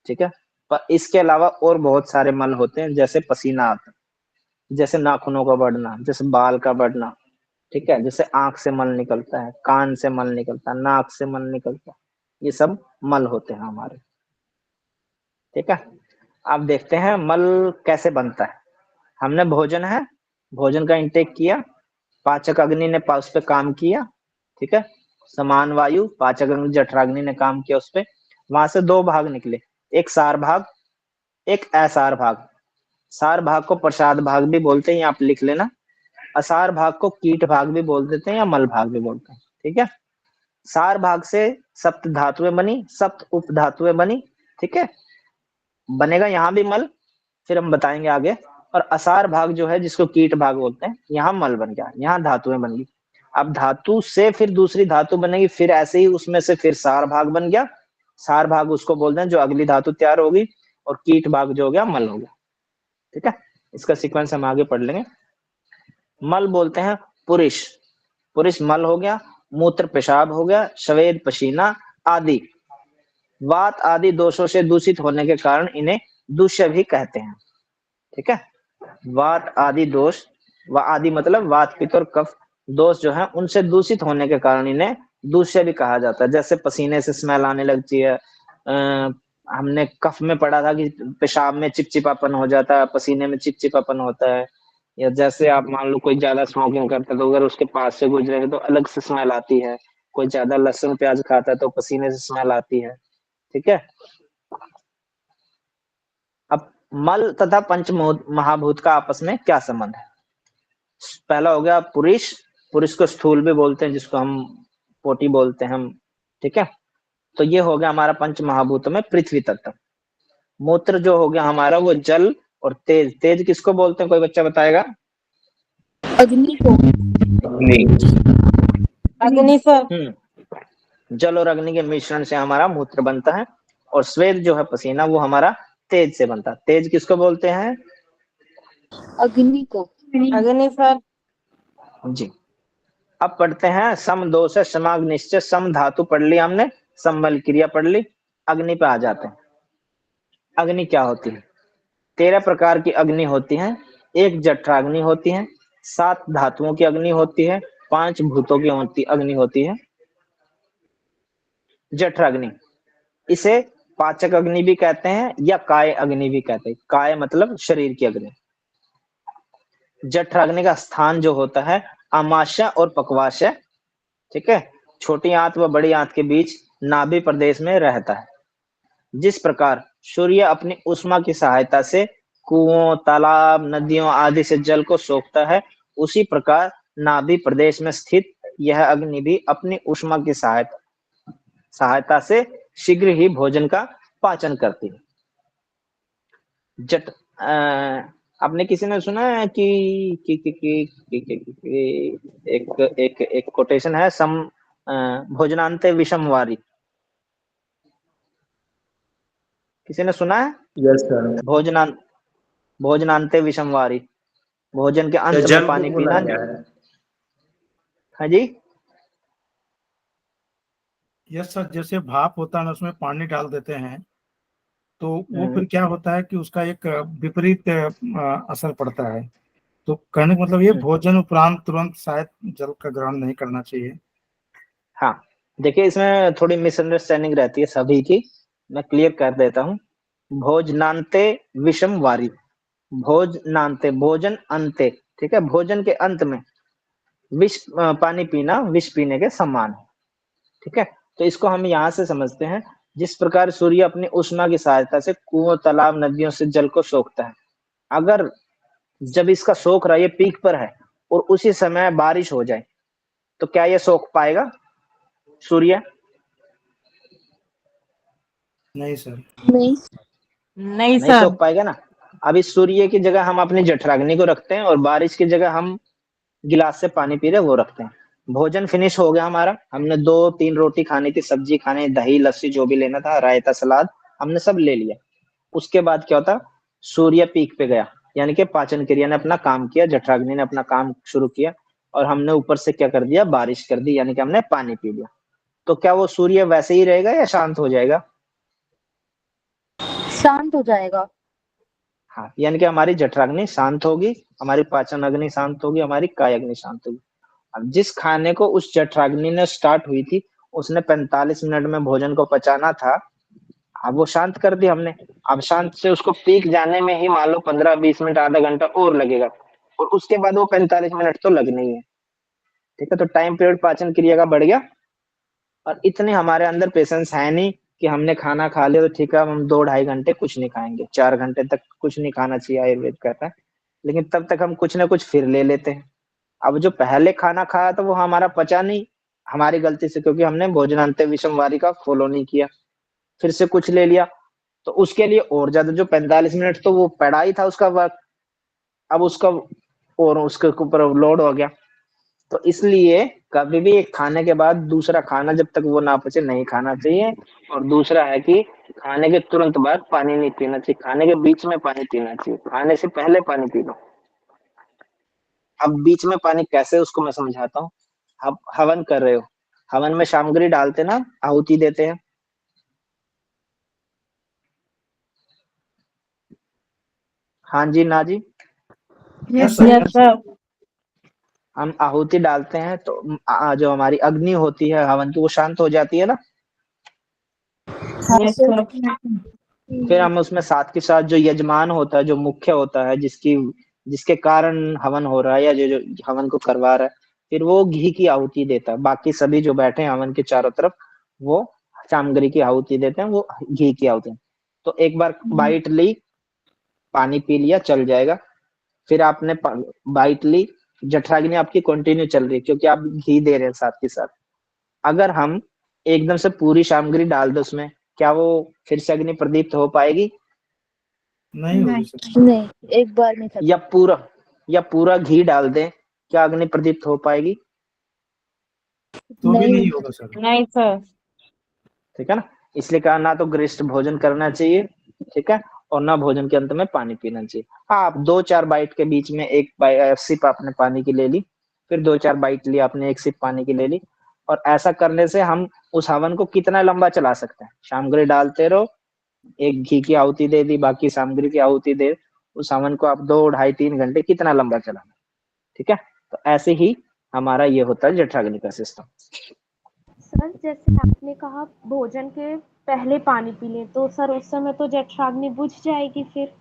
ठीक है, पर इसके अलावा और बहुत सारे मल होते हैं, जैसे पसीना आता है, जैसे नाखूनों का बढ़ना, जैसे बाल का बढ़ना। ठीक है, जैसे आंख से मल निकलता है, कान से मल निकलता है, नाक से मल निकलता है, ये सब मल होते हैं हमारे। ठीक है, अब देखते हैं मल कैसे बनता है। हमने भोजन है, भोजन का इंटेक किया, पाचक अग्नि ने उस पे काम किया। ठीक है, समान वायु पाचक अग्नि जठराग्नि ने काम किया उस पे। वहां से दो भाग निकले, एक सार भाग, एक असार भाग। सार भाग को प्रसाद भाग भी बोलते हैं, आप लिख लेना। असार भाग को कीट भाग भी बोल देते हैं या मल भाग भी बोलते हैं। ठीक है, सार भाग से सप्त धातुएं बनी, सप्त उप धातुएं बनी। ठीक है, बनेगा यहाँ भी मल, फिर हम बताएंगे आगे। और असार भाग जो है जिसको कीट भाग बोलते हैं, यहाँ मल बन गया, यहाँ धातुएं बन गई। अब धातु से फिर दूसरी धातु बनेगी, फिर ऐसे ही उसमें से फिर सार भाग बन गया। सार भाग उसको बोलते हैं जो अगली धातु तैयार होगी, और कीट भाग जो हो गया मल हो गया। ठीक है, इसका सीक्वेंस हम आगे पढ़ लेंगे। मल बोलते हैं पुरुष, पुरुष मल हो गया, मूत्र पेशाब हो गया, श्वेद पसीना आदि। वात आदि दोषों से दूषित होने के कारण इन्हें दूष्य भी कहते हैं। ठीक है, वात आदि दोष, व आदि मतलब वात पित्त और कफ दोष जो है उनसे दूषित होने के कारण इन्हें दूष्य भी कहा जाता है। जैसे पसीने से स्मेल आने लगती है, हमने कफ में पढ़ा था कि पेशाब में चिपचिपापन हो जाता है, पसीने में चिपचिपापन होता है। या जैसे आप मान लो कोई ज्यादा स्मोकिंग करता है तो अगर उसके पास से गुजरेंगे तो अलग से स्मेल आती है। कोई ज्यादा लहसुन प्याज खाता है तो पसीने से स्मेल आती है। ठीक है, अब मल तथा पंच महाभूत का आपस में क्या संबंध है? पहला हो गया पुरुष, पुरुष को स्थूल भी बोलते हैं, जिसको हम पोटी बोलते हैं हम, ठीक है। तो ये हो गया हमारा पंच महाभूतों में पृथ्वी तत्व। मूत्र जो हो गया हमारा वो जल और तेज। तेज किसको बोलते हैं, कोई बच्चा बताएगा? अग्नि को। अग्नि सर। जल और अग्नि के मिश्रण से हमारा मूत्र बनता है। और श्वेत जो है पसीना, वो हमारा तेज से बनता है। तेज किसको बोलते हैं? अग्नि को। अग्नि सर। जी। अब पढ़ते हैं सम दोष समाग्निश्च। सम धातु पढ़ ली हमने, सम्बल क्रिया पढ़ ली। अग्नि पे आ जाते हैं। अग्नि क्या होती है? 13 प्रकार की अग्नि होती है। एक जठराग्नि होती है, 7 धातुओं की अग्नि होती है, 5 भूतों की अग्नि होती है। जठराग्नि, इसे पाचक अग्नि भी कहते हैं या काय अग्नि भी कहते हैं। काय मतलब शरीर की अग्नि। जठराग्नि का स्थान जो होता है आमाशय और पक्वाशय, ठीक है, छोटी आंत व बड़ी आंत के बीच नाभि प्रदेश में रहता है। जिस प्रकार सूर्य अपनी ऊष्मा की सहायता से कुओं, तालाब, नदियों आदि से जल को सोखता है, उसी प्रकार नाभि प्रदेश में स्थित यह अग्नि भी अपनी ऊष्मा की सहायता से शीघ्र ही भोजन का पाचन करती है। आपने किसी ने सुना है कि एक कोटेशन है, सम भोजनांते विषम वारी। किसी ने सुना है? Yes sir. भोजनांते विषम वारी, भोजन के अंत जल में को पानी बोला पीना। गया है। हाँ जी। यस सर, जैसे भाप होता है ना, उसमें पानी डाल देते हैं तो वो फिर क्या होता है कि उसका एक विपरीत असर पड़ता है। तो कहने का मतलब ये भोजन उपरांत तुरंत शायद जल का ग्रहण नहीं करना चाहिए। हाँ, देखिए इसमें थोड़ी मिसअंडरस्टैंडिंग रहती है सभी की, मैं क्लियर कर देता हूँ। भोजनांते विषम वारी, भोजनांते भोजन अंते, ठीक है, भोजन के अंत में विष पानी पीना विष पीने के समान है, ठीक है। तो इसको हम यहाँ से समझते हैं, जिस प्रकार सूर्य अपनी ऊष्मा की सहायता से कुओं, तालाब, नदियों से जल को सोखता है, अगर जब इसका सोख रहा है, ये पीक पर है, और उसी समय बारिश हो जाए, तो क्या ये सोख पाएगा सूर्य? नहीं सर। नहीं। नहीं नहीं सर। सोख पाएगा ना। अब इस सूर्य की जगह हम अपनी जठराग्नि को रखते हैं, और बारिश की जगह हम गिलास से पानी पी रहे वो रखते हैं। भोजन फिनिश हो गया हमारा, हमने 2-3 रोटी खानी थी, सब्जी खानी, दही, लस्सी जो भी लेना था, रायता, सलाद, हमने सब ले लिया। उसके बाद क्या होता? सूर्य पीक पे गया, यानी कि पाचन क्रिया ने अपना काम किया, जठराग्नि ने अपना काम शुरू किया, और हमने ऊपर से क्या कर दिया? बारिश कर दी, यानी कि हमने पानी पी लिया। तो क्या वो सूर्य वैसे ही रहेगा या शांत हो जाएगा? शांत हो जाएगा। हाँ, यानी कि हमारी जठराग्नि शांत होगी, हमारी पाचन अग्नि शांत होगी, हमारी काय अग्नि शांत होगी। अब जिस खाने को उस जठराग्नि ने स्टार्ट हुई थी, उसने 45 मिनट में भोजन को पचाना था, अब वो शांत कर दी हमने। अब शांत से उसको पीक जाने में ही मान लो 15-20 मिनट, आधा घंटा और लगेगा, और उसके बाद वो 45 मिनट तो लगने ही है, ठीक है। तो टाइम पीरियड पाचन क्रिया का बढ़ गया, और इतने हमारे अंदर पेशेंस है नहीं कि हमने खाना खा लिया तो ठीक है, हम 2-2.5 घंटे कुछ नहीं खाएंगे, 4 घंटे तक कुछ नहीं खाना चाहिए, आयुर्वेद कहता है। लेकिन तब तक हम कुछ ना कुछ फिर ले लेते हैं। अब जो पहले खाना खाया था वो हमारा पचा नहीं, हमारी गलती से, क्योंकि हमने भोजनांते विषमवारी का फॉलो नहीं किया, फिर से कुछ ले लिया, तो उसके लिए और ज्यादा जो 45 मिनट तो वो पड़ा ही था उसका वक्त, अब उसका और उसके ऊपर लोड हो गया। तो इसलिए कभी भी एक खाने के बाद दूसरा खाना जब तक वो ना पचे नहीं खाना चाहिए। और दूसरा है कि खाने के तुरंत बाद पानी नहीं पीना चाहिए, खाने के बीच में पानी पीना चाहिए, खाने से पहले पानी पी लो। अब बीच में पानी कैसे, उसको मैं समझाता हूँ। आप हवन कर रहे हो, हवन में सामग्री डालते ना, आहुति देते हैं। हाँ जी, ना जी। Yes sir. Yes sir. हम आहुति डालते हैं तो जो हमारी अग्नि होती है हवन की, वो शांत हो जाती है ना। Yes sir. फिर हम उसमें साथ के साथ जो यजमान होता है, जो मुख्य होता है, जिसके कारण हवन हो रहा है, या जो हवन को करवा रहा है, फिर वो घी की आहुति देता है। बाकी सभी जो बैठे हैं हवन के चारों तरफ, वो सामग्री की आहुति देते हैं, वो घी की आहुति। तो एक बार बाइट ली, पानी पी लिया, चल जाएगा। फिर आपने बाइट ली, जठराग्नि आपकी कंटिन्यू चल रही है क्योंकि आप घी दे रहे हैं साथ के साथ। अगर हम एकदम से पूरी सामग्री डाल दो उसमें, क्या वो फिर से अग्नि प्रदीप्त हो पाएगी? नहीं होगी सर। नहीं, एक बार में खत्म। या पूरा घी डाल दें, क्या अग्नि प्रदीप्त हो पाएगी? तो भी नहीं नहीं होगा सर। नहीं सर। ठीक है ना, इसलिए कहा ना तो गरिष्ठ भोजन करना चाहिए, ठीक है, और ना भोजन के अंत में पानी पीना चाहिए। हाँ, आप 2-4 बाइट के बीच में एक सिप आपने पानी की ले ली, फिर 2-4 बाइट ली आपने, एक सिप पानी की ले ली, और ऐसा करने से हम उस हवन को कितना लंबा चला सकते हैं। सामग्री डालते रहो, एक घी की आहुति दे दी, बाकी सामग्री की आहुति दे, उस हवन को आप 2, ढाई, 3 घंटे कितना लंबा चलाना, ठीक है। तो ऐसे ही हमारा ये होता है जठराग्नि का सिस्टम। सर जैसे आपने कहा भोजन के पहले पानी पी लें, तो सर उस समय तो जठराग्नि बुझ जाएगी फिर,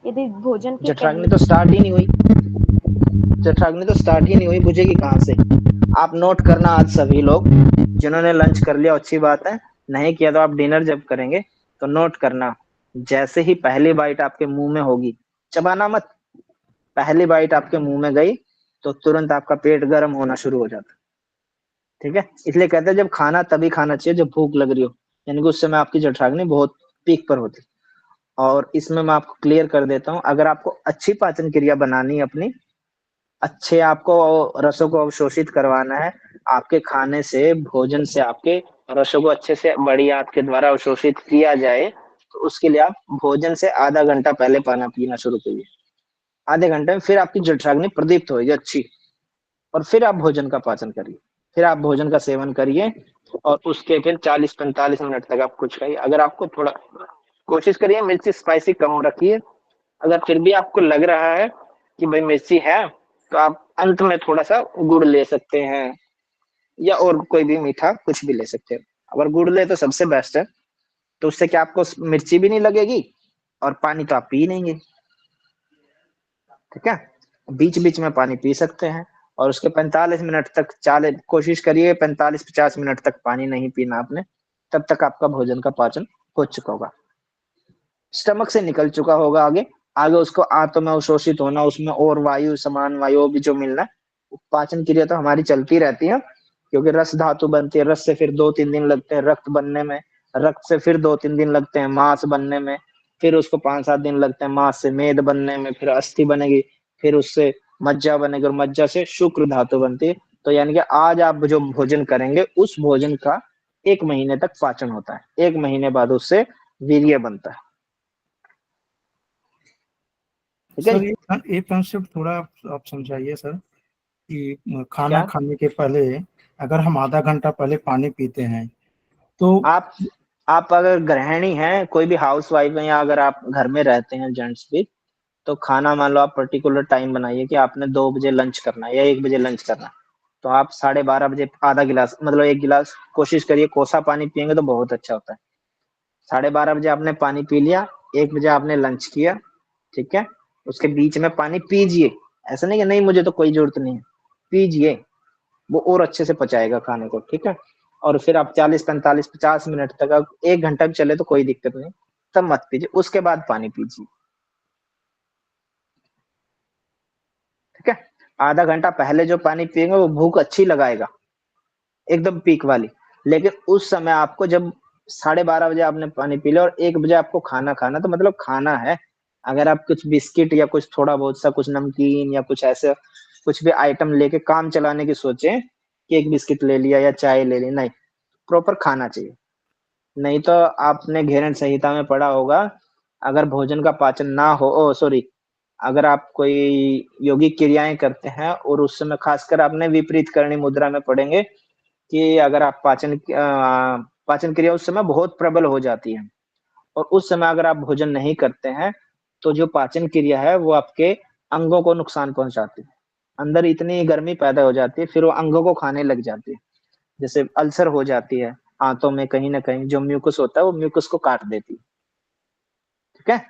यदि भोजन के जठराग्नि पहले। तो स्टार्ट ही नहीं हुई, जठराग्नि तो स्टार्ट ही नहीं हुई, बुझेगी कहाँ से? आप नोट करना, आज सभी लोग जिन्होंने लंच कर लिया अच्छी बात है, नहीं किया तो आप डिनर जब करेंगे तो नोट करना, जैसे ही पहली बाइट आपके मुंह में होगी, चबाना मत, पहली बाइट आपके मुंह में गई तो तुरंत आपका पेट गर्म होना शुरू हो जाता है, ठीक है। इसलिए कहते हैं जब खाना तभी खाना चाहिए जब भूख लग रही हो, यानी कि उस समय आपकी जठराग्नि बहुत पीक पर होती। और इसमें मैं आपको क्लियर कर देता हूँ, अगर आपको अच्छी पाचन क्रिया बनानी है अपनी, अच्छे आपको रसों को अवशोषित करवाना है, आपके खाने से, भोजन से आपके रसों को अच्छे से बड़ी आंत के द्वारा अवशोषित किया जाए, तो उसके लिए आप भोजन से आधा घंटा पहले पानी पीना शुरू करिए। आधे घंटे में फिर आपकी जठराग्नि प्रदीप्त होगी अच्छी, और फिर आप भोजन का पाचन करिए, फिर आप भोजन का सेवन करिए, और उसके फिर 40-45 मिनट तक आप कुछ खाइए। अगर आपको थोड़ा, कोशिश करिए मिर्ची स्पाइसी कम रखिए। अगर फिर भी आपको लग रहा है कि भाई मिर्ची है, तो आप अंत में थोड़ा सा गुड़ ले सकते हैं, या और कोई भी मीठा कुछ भी ले सकते हैं। अगर गुड़ ले तो सबसे बेस्ट है, तो उससे क्या आपको मिर्ची भी नहीं लगेगी और पानी तो आप पी लेंगे, ठीक है। बीच बीच में पानी पी सकते हैं, और उसके 45 मिनट तक, कोशिश करिए 45-50 मिनट तक पानी नहीं पीना आपने, तब तक आपका भोजन का पाचन हो चुका होगा, स्टमक से निकल चुका होगा। आगे आगे उसको आंतों में अवशोषित होना, उसमें और वायु, समान वायु भी जो मिलना है, पाचन क्रिया तो हमारी चलती रहती है, क्योंकि रस धातु बनती है, रस से फिर 2-3 दिन लगते हैं रक्त बनने में, रक्त से फिर 2-3 दिन लगते हैं मांस बनने में, फिर उसको 5-7 दिन लगते हैं मांस से मेद बनने में, फिर अस्थि बनेगी, फिर उससे मज्जा बनेगी, और मज्जा से शुक्र धातु बनती है। तो यानी कि आज आप जो भोजन करेंगे, उस भोजन का 1 महीने तक पाचन होता है, 1 महीने बाद उससे वीर्य बनता है, ठीक है सर जी? ये कंसेप्ट थोड़ा आप समझाइए सर, कि खाना क्या खाने के पहले अगर हम आधा घंटा पहले पानी पीते हैं तो। आप आप अगर गृहिणी हैं, कोई भी हाउस वाइफ है, या अगर आप घर में रहते हैं जेंट्स भी, तो खाना मान लो आप पर्टिकुलर टाइम बनाइए कि आपने 2 बजे लंच करना है या 1 बजे लंच करना है, तो आप 12:30 बजे आधा गिलास, मतलब 1 गिलास, कोशिश करिए कोसा पानी पियेंगे तो बहुत अच्छा होता है। 12:30 बजे आपने पानी पी लिया, 1 बजे आपने लंच किया, ठीक है, उसके बीच में पानी पीजिए, ऐसा नहीं कि नहीं मुझे तो कोई जरूरत नहीं है, पीजिए, वो और अच्छे से पचाएगा खाने को, ठीक है। और फिर आप 40-45-50 मिनट तक, अब 1 घंटा भी चले तो कोई दिक्कत नहीं, तब मत पीजिए, उसके बाद पानी पीजिए, ठीक है। आधा घंटा पहले जो पानी पिएंगे वो भूख अच्छी लगाएगा, एकदम पीक वाली, लेकिन उस समय आपको जब 12:30 बजे आपने पानी पी लिया और 1 बजे आपको खाना खाना, तो मतलब खाना है। अगर आप कुछ बिस्किट या कुछ थोड़ा बहुत सा कुछ नमकीन या कुछ ऐसे कुछ भी आइटम लेके काम चलाने की सोचे कि एक बिस्किट ले लिया या चाय ले ली, नहीं, प्रॉपर खाना चाहिए। नहीं तो आपने घेरन संहिता में पढ़ा होगा, अगर भोजन का पाचन ना हो, ओ सॉरी, अगर आप कोई योगिक क्रियाएं करते हैं और उस समय खासकर आपने विपरीत करणी मुद्रा में पढ़ेंगे कि अगर आप पाचन क्रिया उस समय बहुत प्रबल हो जाती है, और उस समय अगर आप भोजन नहीं करते हैं, तो जो पाचन क्रिया है वो आपके अंगों को नुकसान पहुंचाती है, अंदर इतनी गर्मी पैदा हो जाती है, फिर वो अंगों को खाने लग जाती है, जैसे अल्सर हो जाती है आंतों में, कहीं ना कहीं जो म्यूकस होता है वो म्यूकस को काट देती है, ठीक है।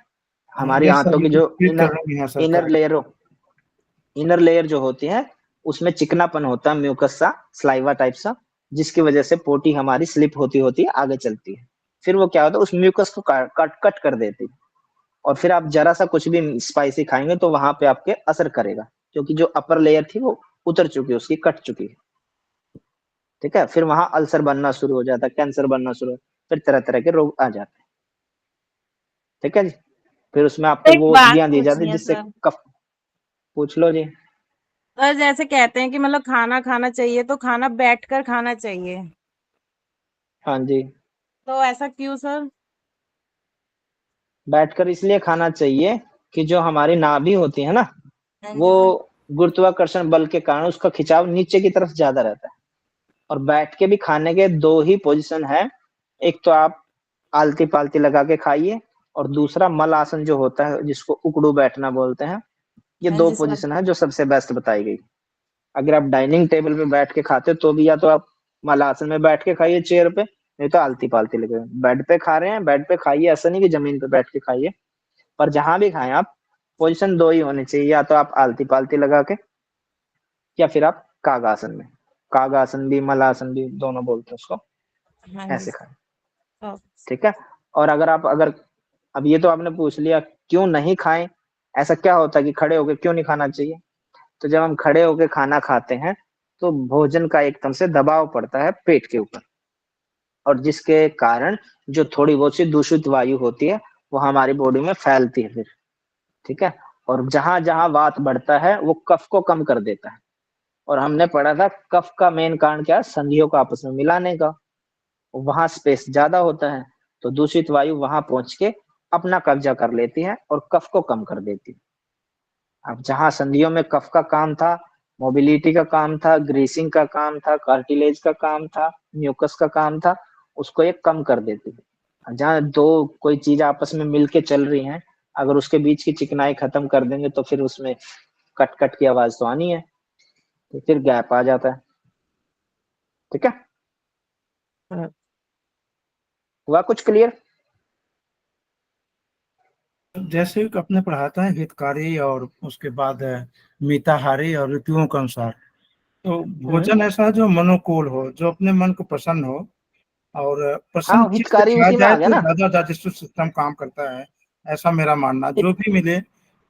हमारी ये आंतों सर की जो रिपीट करना भी है sir, inner correct. Layer inner layer जो होती है, उसमें चिकनापन होता है, म्यूकस सा, स्लाइवा टाइप सा, जिसकी वजह से पोटी हमारी स्लिप होती होती है आगे चलती है, फिर वो क्या होता है उस म्यूकस को कट कट कर देती है, और फिर आप जरा सा कुछ भी स्पाइसी खाएंगे तो वहां पे आपके असर करेगा, क्योंकि जो अपर लेयर थी वो उतर चुकी है, उसकी कट चुकी है। ठीक है, फिर वहां अल्सर बनना शुरू हो जाता है, कैंसर बनना शुरू, फिर तरह तरह के रोग आ जाते हैं। ठीक है जी। फिर उसमें आपको एक वो बात औषधियां दी जाती पूछनी है है जिससे सर। कफ। पूछ लो जी। सर जैसे कहते हैं कि मतलब खाना खाना चाहिए तो खाना बैठकर खाना चाहिए, हाँ जी, तो ऐसा क्यों सर? बैठकर इसलिए खाना चाहिए कि जो हमारी नाभि होती है ना, हाँ वो जी सर। गुरुत्वाकर्षण बल के कारण उसका खिंचाव नीचे की तरफ ज्यादा रहता है। और बैठ के भी खाने के दो ही पोजीशन है, एक तो आप आलती पालती लगा के खाइए, और दूसरा मल आसन जो होता है जिसको उकड़ू बैठना बोलते हैं। ये हाँ दो जी सर। पोजीशन है जो सबसे बेस्ट बताई गई। अगर आप डाइनिंग टेबल पे बैठ के खाते हो तो भी या तो आप मल आसन में बैठ के खाइए चेयर पे, नहीं तो आलती पालती लगे। बेड पे खा रहे हैं, बेड पे खाइए, ऐसा नहीं कि जमीन पे बैठ के खाइए। पर जहां भी खाएं आप, पोजीशन दो ही होनी चाहिए, या तो आप आलती पालती लगा के, या फिर आप कागासन में। कागासन भी मलासन भी दोनों बोलते हैं उसको, हाँ जी ऐसे खाएं। सर। ठीक है। और अगर अब ये तो आपने पूछ लिया क्यों नहीं खाएं, ऐसा क्या होता है कि खड़े होकर क्यों नहीं खाना चाहिए। तो जब हम खड़े होकर खाना खाते हैं तो भोजन का एकदम से दबाव पड़ता है पेट के ऊपर, और जिसके कारण जो थोड़ी बहुत सी दूषित वायु होती है वो हमारी बॉडी में फैलती है फिर। ठीक है। और जहां जहां वात बढ़ता है वो कफ को कम कर देता है। और हमने पढ़ा था कफ का मेन कारण क्या है, संधियों को आपस में मिलाने का। वहां स्पेस ज्यादा होता है, तो दूषित वायु वहां पहुंच के अपना कब्जा कर लेती है और कफ को कम कर देती है। अब जहां संधियों में कफ का काम था, मोबिलिटी का काम था, ग्रीसिंग का काम था, कार्टिलेज का काम था, म्यूकस का काम था, उसको ये कम कर देती है। जहां दो कोई चीज आपस में मिलके चल रही हैं, अगर उसके बीच की चिकनाई खत्म कर देंगे तो फिर उसमें कट कट की आवाज तो आनी है, तो फिर गैप आ जाता है। ठीक है, हुआ कुछ क्लियर? जैसे कि आपने पढ़ा था हितकारी और उसके बाद मिताहारी और ऋतुओं के अनुसार, तो भोजन ऐसा जो मनोकूल हो, जो अपने मन को प्रसन्न हो, और प्रसन्न हाँ, चीज से हितकारी खाया उसी में जाए आ गया तो ना। ज्यादा डाइजेस्टिव सिस्टम काम करता है। ऐसा मेरा मानना, जो हित, भी मिले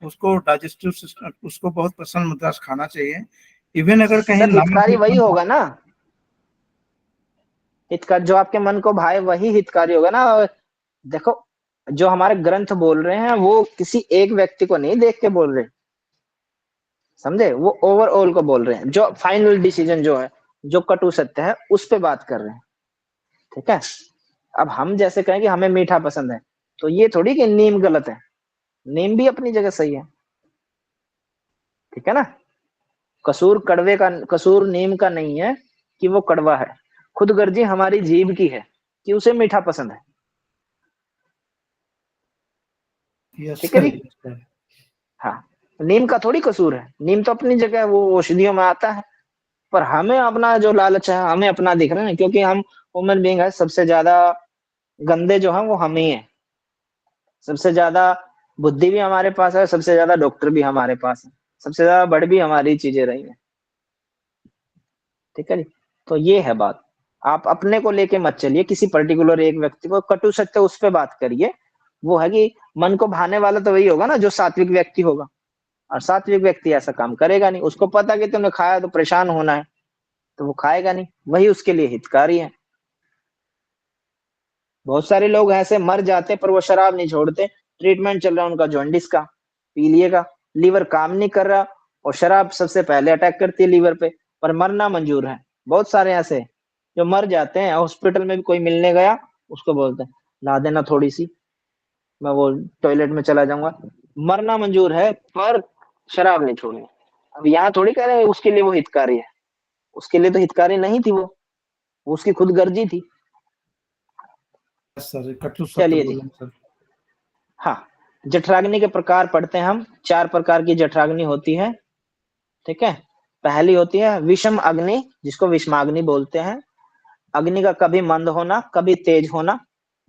उसको डाइजेस्टिव सिस्टम उसको बहुत प्रसन्न मुद्रा से खाना चाहिए। इवन अगर कहीं सर नमक हितकारी भी वही कम हो। होगा ना, हितकारी जो आपके मन को भाए वही हितकारी होगा ना। और देखो, जो हमारे ग्रंथ बोल रहे हैं वो किसी एक व्यक्ति को नहीं देख के बोल रहे, समझे, वो ओवरऑल को बोल रहे हैं। जो फाइनल डिसीजन जो है, जो कटु सत्य है, उस पे बात कर रहे हैं। ठीक है। अब हम जैसे कहें कि हमें मीठा पसंद है, तो ये थोड़ी कि नीम गलत है, नीम भी अपनी जगह सही है। ठीक है ना। कसूर नीम का नहीं है कि वो कड़वा है, खुदगर्जी हमारी जीभ की है कि उसे मीठा पसंद है। यस ठीक है सर, जी। Yes sir. हाँ, नीम का थोड़ी कसूर है, नीम तो अपनी जगह वो औषधियों में आता है। पर हमें अपना जो लालच है, हमें अपना दिख रहा है ना, क्योंकि हम ह्यूमन बीइंग है, सबसे ज्यादा गंदे जो हैं वो हम ही हैं। सबसे ज्यादा बुद्धि भी हमारे पास है, सबसे ज्यादा डॉक्टर भी हमारे पास है, सबसे ज्यादा बड़ भी हमारी चीजें रही हैं। ठीक है जी। तो ये है बात। आप अपने को लेके मत चलिए, किसी पर्टिकुलर एक व्यक्ति को कटु सत्य उस पे बात करिए। वो है कि मन को भाने वाला तो वही होगा ना जो सात्विक व्यक्ति होगा, और सात्विक व्यक्ति ऐसा काम करेगा नहीं। उसको पता कि तुमने खाया तो परेशान होना है, तो वो खाएगा नहीं, वही उसके लिए हितकारी है। बहुत सारे लोग ऐसे मर जाते पर वो शराब नहीं छोड़ते। ट्रीटमेंट चल रहा है उनका जॉन्डिस का, पी लिएगा, लीवर काम नहीं कर रहा, और शराब सबसे पहले अटैक करती है लीवर पे, पर मरना मंजूर है। बहुत सारे ऐसे जो मर जाते हैं, हॉस्पिटल में भी कोई मिलने गया, उसको बोलते हैं ला देना थोड़ी सी, मैं वो टॉयलेट में चला जाऊंगा। मरना मंजूर है पर शराब नहीं छोड़नी। अब यहाँ थोड़ी कह रहे हैं उसके लिए वो हितकारी है, उसके लिए तो हितकारी नहीं थी वो उसकी खुदगर्जी थी। यस सर, कटु सत्य चलिए जी। बोले सर। हाँ, जठराग्नि के प्रकार पढ़ते हैं हम। 4 प्रकार की जठराग्नि होती है। ठीक है। पहली होती है विषम अग्नि, जिसको विषमाग्नि बोलते हैं। अग्नि का कभी मंद होना, कभी तेज होना,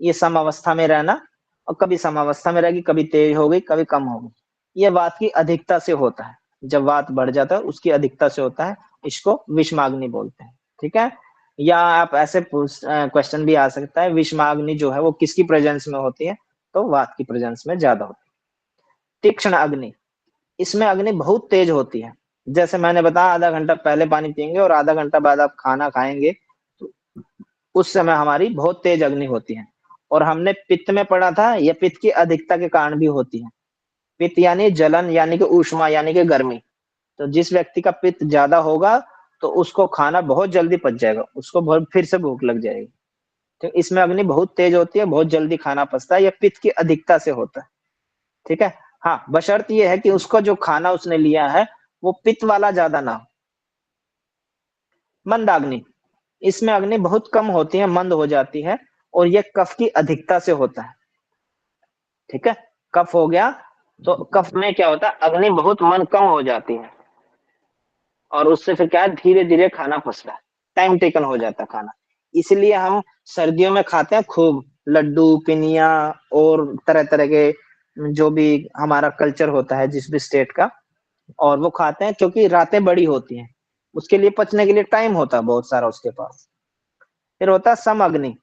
ये सम अवस्था में रहना, और कभी सम अवस्था में रहेगी, कभी तेज हो गई, कभी कम हो गई। ये वात की अधिकता से होता है। जब वात बढ़ जाता है उसकी अधिकता से होता है, इसको विषमाग्नि बोलते हैं। ठीक है। या आप ऐसे क्वेश्चन भी आ सकता है, विषमाग्नि जो है वो किसकी प्रेजेंस में होती है, तो वात की प्रेजेंस में ज्यादा होती है। तीक्ष्ण अग्नि, इसमें अग्नि बहुत तेज होती है, जैसे मैंने बताया आधा घंटा पहले पानी पियेंगे और आधा घंटा बाद आप खाना खाएंगे, तो उस समय हमारी बहुत तेज अग्नि होती है। और हमने पित्त में पढ़ा था, यह पित्त की अधिकता के कारण भी होती है। पित्त यानी जलन, यानी कि ऊष्मा, यानी कि गर्मी। तो जिस व्यक्ति का पित्त ज्यादा होगा तो उसको खाना बहुत जल्दी पच जाएगा, उसको फिर से भूख लग जाएगी। तो इसमें अग्नि बहुत तेज होती है, बहुत जल्दी खाना पचता है, यह पित्त की अधिकता से होता है। ठीक है। हाँ, बशर्त यह है कि उसको जो खाना उसने लिया है वो पित्त वाला ज्यादा ना हो। मंदाग्नि, इसमें अग्नि बहुत कम होती है, मंद हो जाती है, और यह कफ की अधिकता से होता है। ठीक है। कफ हो गया तो कफ में क्या होता है, अग्नि बहुत मन कम हो जाती है, और उससे फिर क्या है, धीरे धीरे खाना पचता है, टाइम टेकन हो जाता है खाना। इसलिए हम सर्दियों में खाते हैं खूब लड्डू, पिनिया और तरह तरह के जो भी हमारा कल्चर होता है जिस भी स्टेट का, और वो खाते हैं क्योंकि रातें बड़ी होती हैं, उसके लिए पचने के लिए टाइम होता है बहुत सारा उसके पास। फिर होता है सम अग्नि,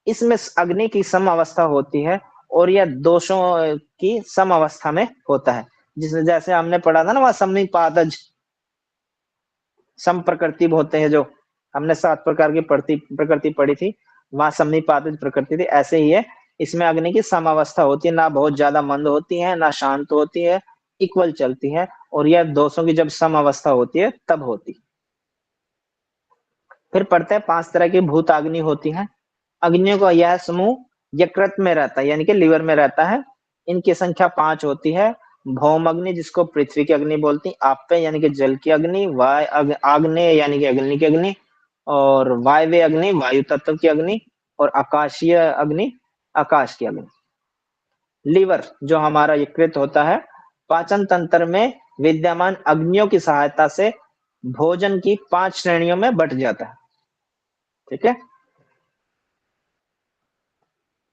इसमें अग्नि की सम अवस्था होती है, और यह दोषों की सम अवस्था में होता है। जिसमें जैसे हमने पढ़ा था ना, वहां समीपादज सम प्रकृति होते हैं, जो हमने 7 प्रकार की प्रकृति पढ़ी थी, वहां समीपादित प्रकृति थी। ऐसे ही है, इसमें अग्नि की समावस्था होती है, ना बहुत ज्यादा मंद होती है ना शांत होती है, इक्वल चलती है, और यह दोषों की जब समावस्था होती है तब होती है। फिर पढ़ते हैं 5 तरह की भूत अग्नि होती है। अग्नियों का यह समूह यकृत में रहता है, यानी कि लीवर में रहता है। इनकी संख्या 5 होती है। भौम अग्नि, जिसको पृथ्वी की अग्नि बोलती है, आप्य यानी कि जल की अग्नि, आग्नेय यानी कि अग्नि की अग्नि, और वायव्य अग्नि वायु तत्व की अग्नि, और आकाशीय अग्नि आकाश की अग्नि। लीवर जो हमारा यकृत होता है, पाचन तंत्र में विद्यमान अग्नियों की सहायता से भोजन की 5 श्रेणियों में बंट जाता है। ठीक है।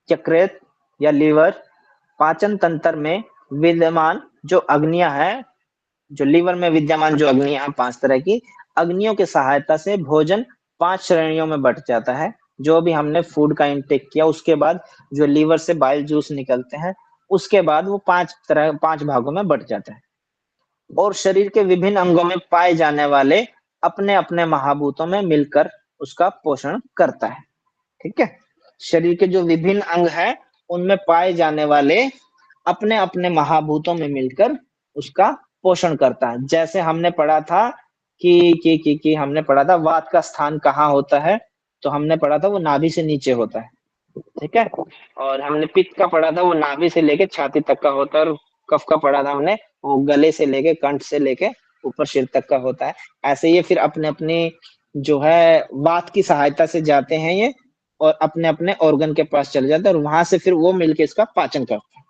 यकृत या लीवर पाचन तंत्र में विद्यमान जो अग्नियां हैं, जो लीवर में विद्यमान जो अग्नियां हैं 5 तरह की अग्नियों की सहायता से भोजन 5 श्रेणियों में बंट जाता है। जो भी हमने फूड का इंटेक किया उसके बाद जो लीवर से बाइल जूस निकलते हैं, उसके बाद वो 5 भागों में बंट जाता है। और शरीर के विभिन्न अंगों में पाए जाने वाले अपने अपने महाभूतों में मिलकर उसका पोषण करता है। ठीक है। शरीर के जो विभिन्न अंग हैं उनमें पाए जाने वाले अपने अपने महाभूतों में मिलकर उसका पोषण करता है। जैसे हमने पढ़ा था कि हमने पढ़ा था वात का स्थान कहाँ होता है, तो हमने पढ़ा था वो नाभि से नीचे होता है। ठीक है। और हमने पित्त का पढ़ा था वो नाभि से लेके छाती तक का होता है, और कफ का पढ़ा था हमने वो गले से लेके कंठ से लेके ऊपर सिर तक का होता है। ऐसे ये फिर अपने अपने जो है वात की सहायता से जाते हैं ये, और अपने अपने ऑर्गन के पास चले जाते हैं, और वहां से फिर वो मिलके इसका पाचन करते हैं।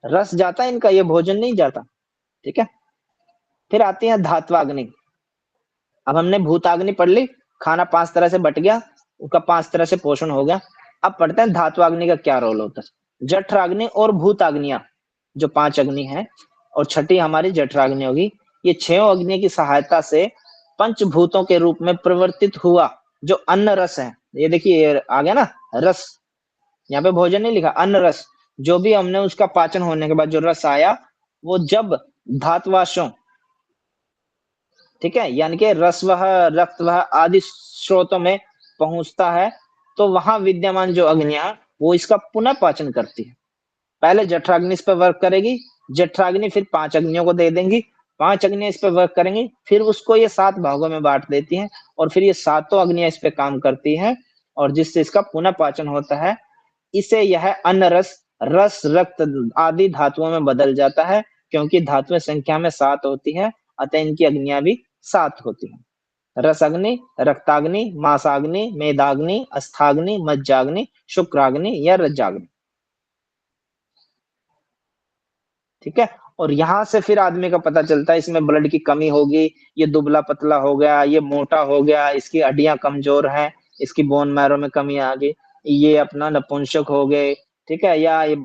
रस जाता है इनका, ये भोजन नहीं जाता। ठीक है। फिर आती है धात्वाग्नि। अब हमने भूताग्नि पढ़ ली, खाना 5 तरह से बट गया, उसका 5 तरह से पोषण हो गया। अब पढ़ते हैं धात्वाग्नि का क्या रोल होता है। जठराग्नि और भूताग्नियां जो 5 अग्नि है, और छठी हमारी जठराग्नि होगी। ये 6 अग्नि की सहायता से पंचभूतों के रूप में परिवर्तित हुआ जो अन्न रस है, ये देखिए आ गया ना रस, यहाँ पे भोजन नहीं लिखा, अन्न रस, जो भी हमने उसका पाचन होने के बाद जो रस आया, वो जब धातुवाशों, ठीक है, यानी कि रस वह रक्त वह आदि स्रोतों में पहुंचता है, तो वहां विद्यमान जो अग्नियां वो इसका पुनः पाचन करती है। पहले जठराग्नि इस पर वर्क करेगी, जठराग्नि फिर 5 अग्नियों को दे देंगी, 5 अग्नियां इस पर वर्क करेंगी, फिर उसको ये 7 भागों में बांट देती हैं, और फिर ये 7 अग्नियां इस पे काम करती हैं, और जिससे इसका पुनः पाचन होता है। इसे यह अन्न रस रस रक्त आदि धातुओं में बदल जाता है, क्योंकि धातुएं संख्या में 7 होती है, अतः इनकी अग्नियां भी 7 होती है। रसाग्नि, रक्ताग्नि, मांसाग्नि, मेदाग्नि, अस्थाग्नि, मज्जाग्नि, शुक्राग्नि या रज्जाग्नि। ठीक है। और यहां से फिर आदमी का पता चलता है इसमें ब्लड की कमी होगी, ये दुबला पतला हो गया, ये मोटा हो गया, इसकी हड्डियां कमजोर हैं, इसकी बोन मैरो में कमी आ गई, ये अपना नपुंसक हो गए। ठीक है। या ये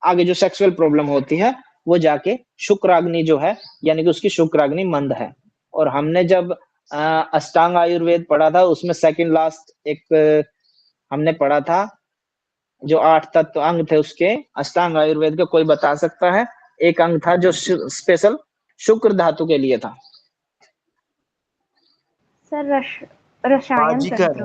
आगे जो सेक्सुअल प्रॉब्लम होती है वो जाके शुक्राग्नि जो है, यानी कि उसकी शुक्राग्नि मंद है। और हमने जब अष्टांग आयुर्वेद पढ़ा था उसमें सेकंड लास्ट एक हमने पढ़ा था, जो 8 तत्व अंग थे उसके अष्टांग आयुर्वेद के, कोई बता सकता है? एक अंग था जो स्पेशल शुक्र धातु के लिए था? सर रसायन तंत्र,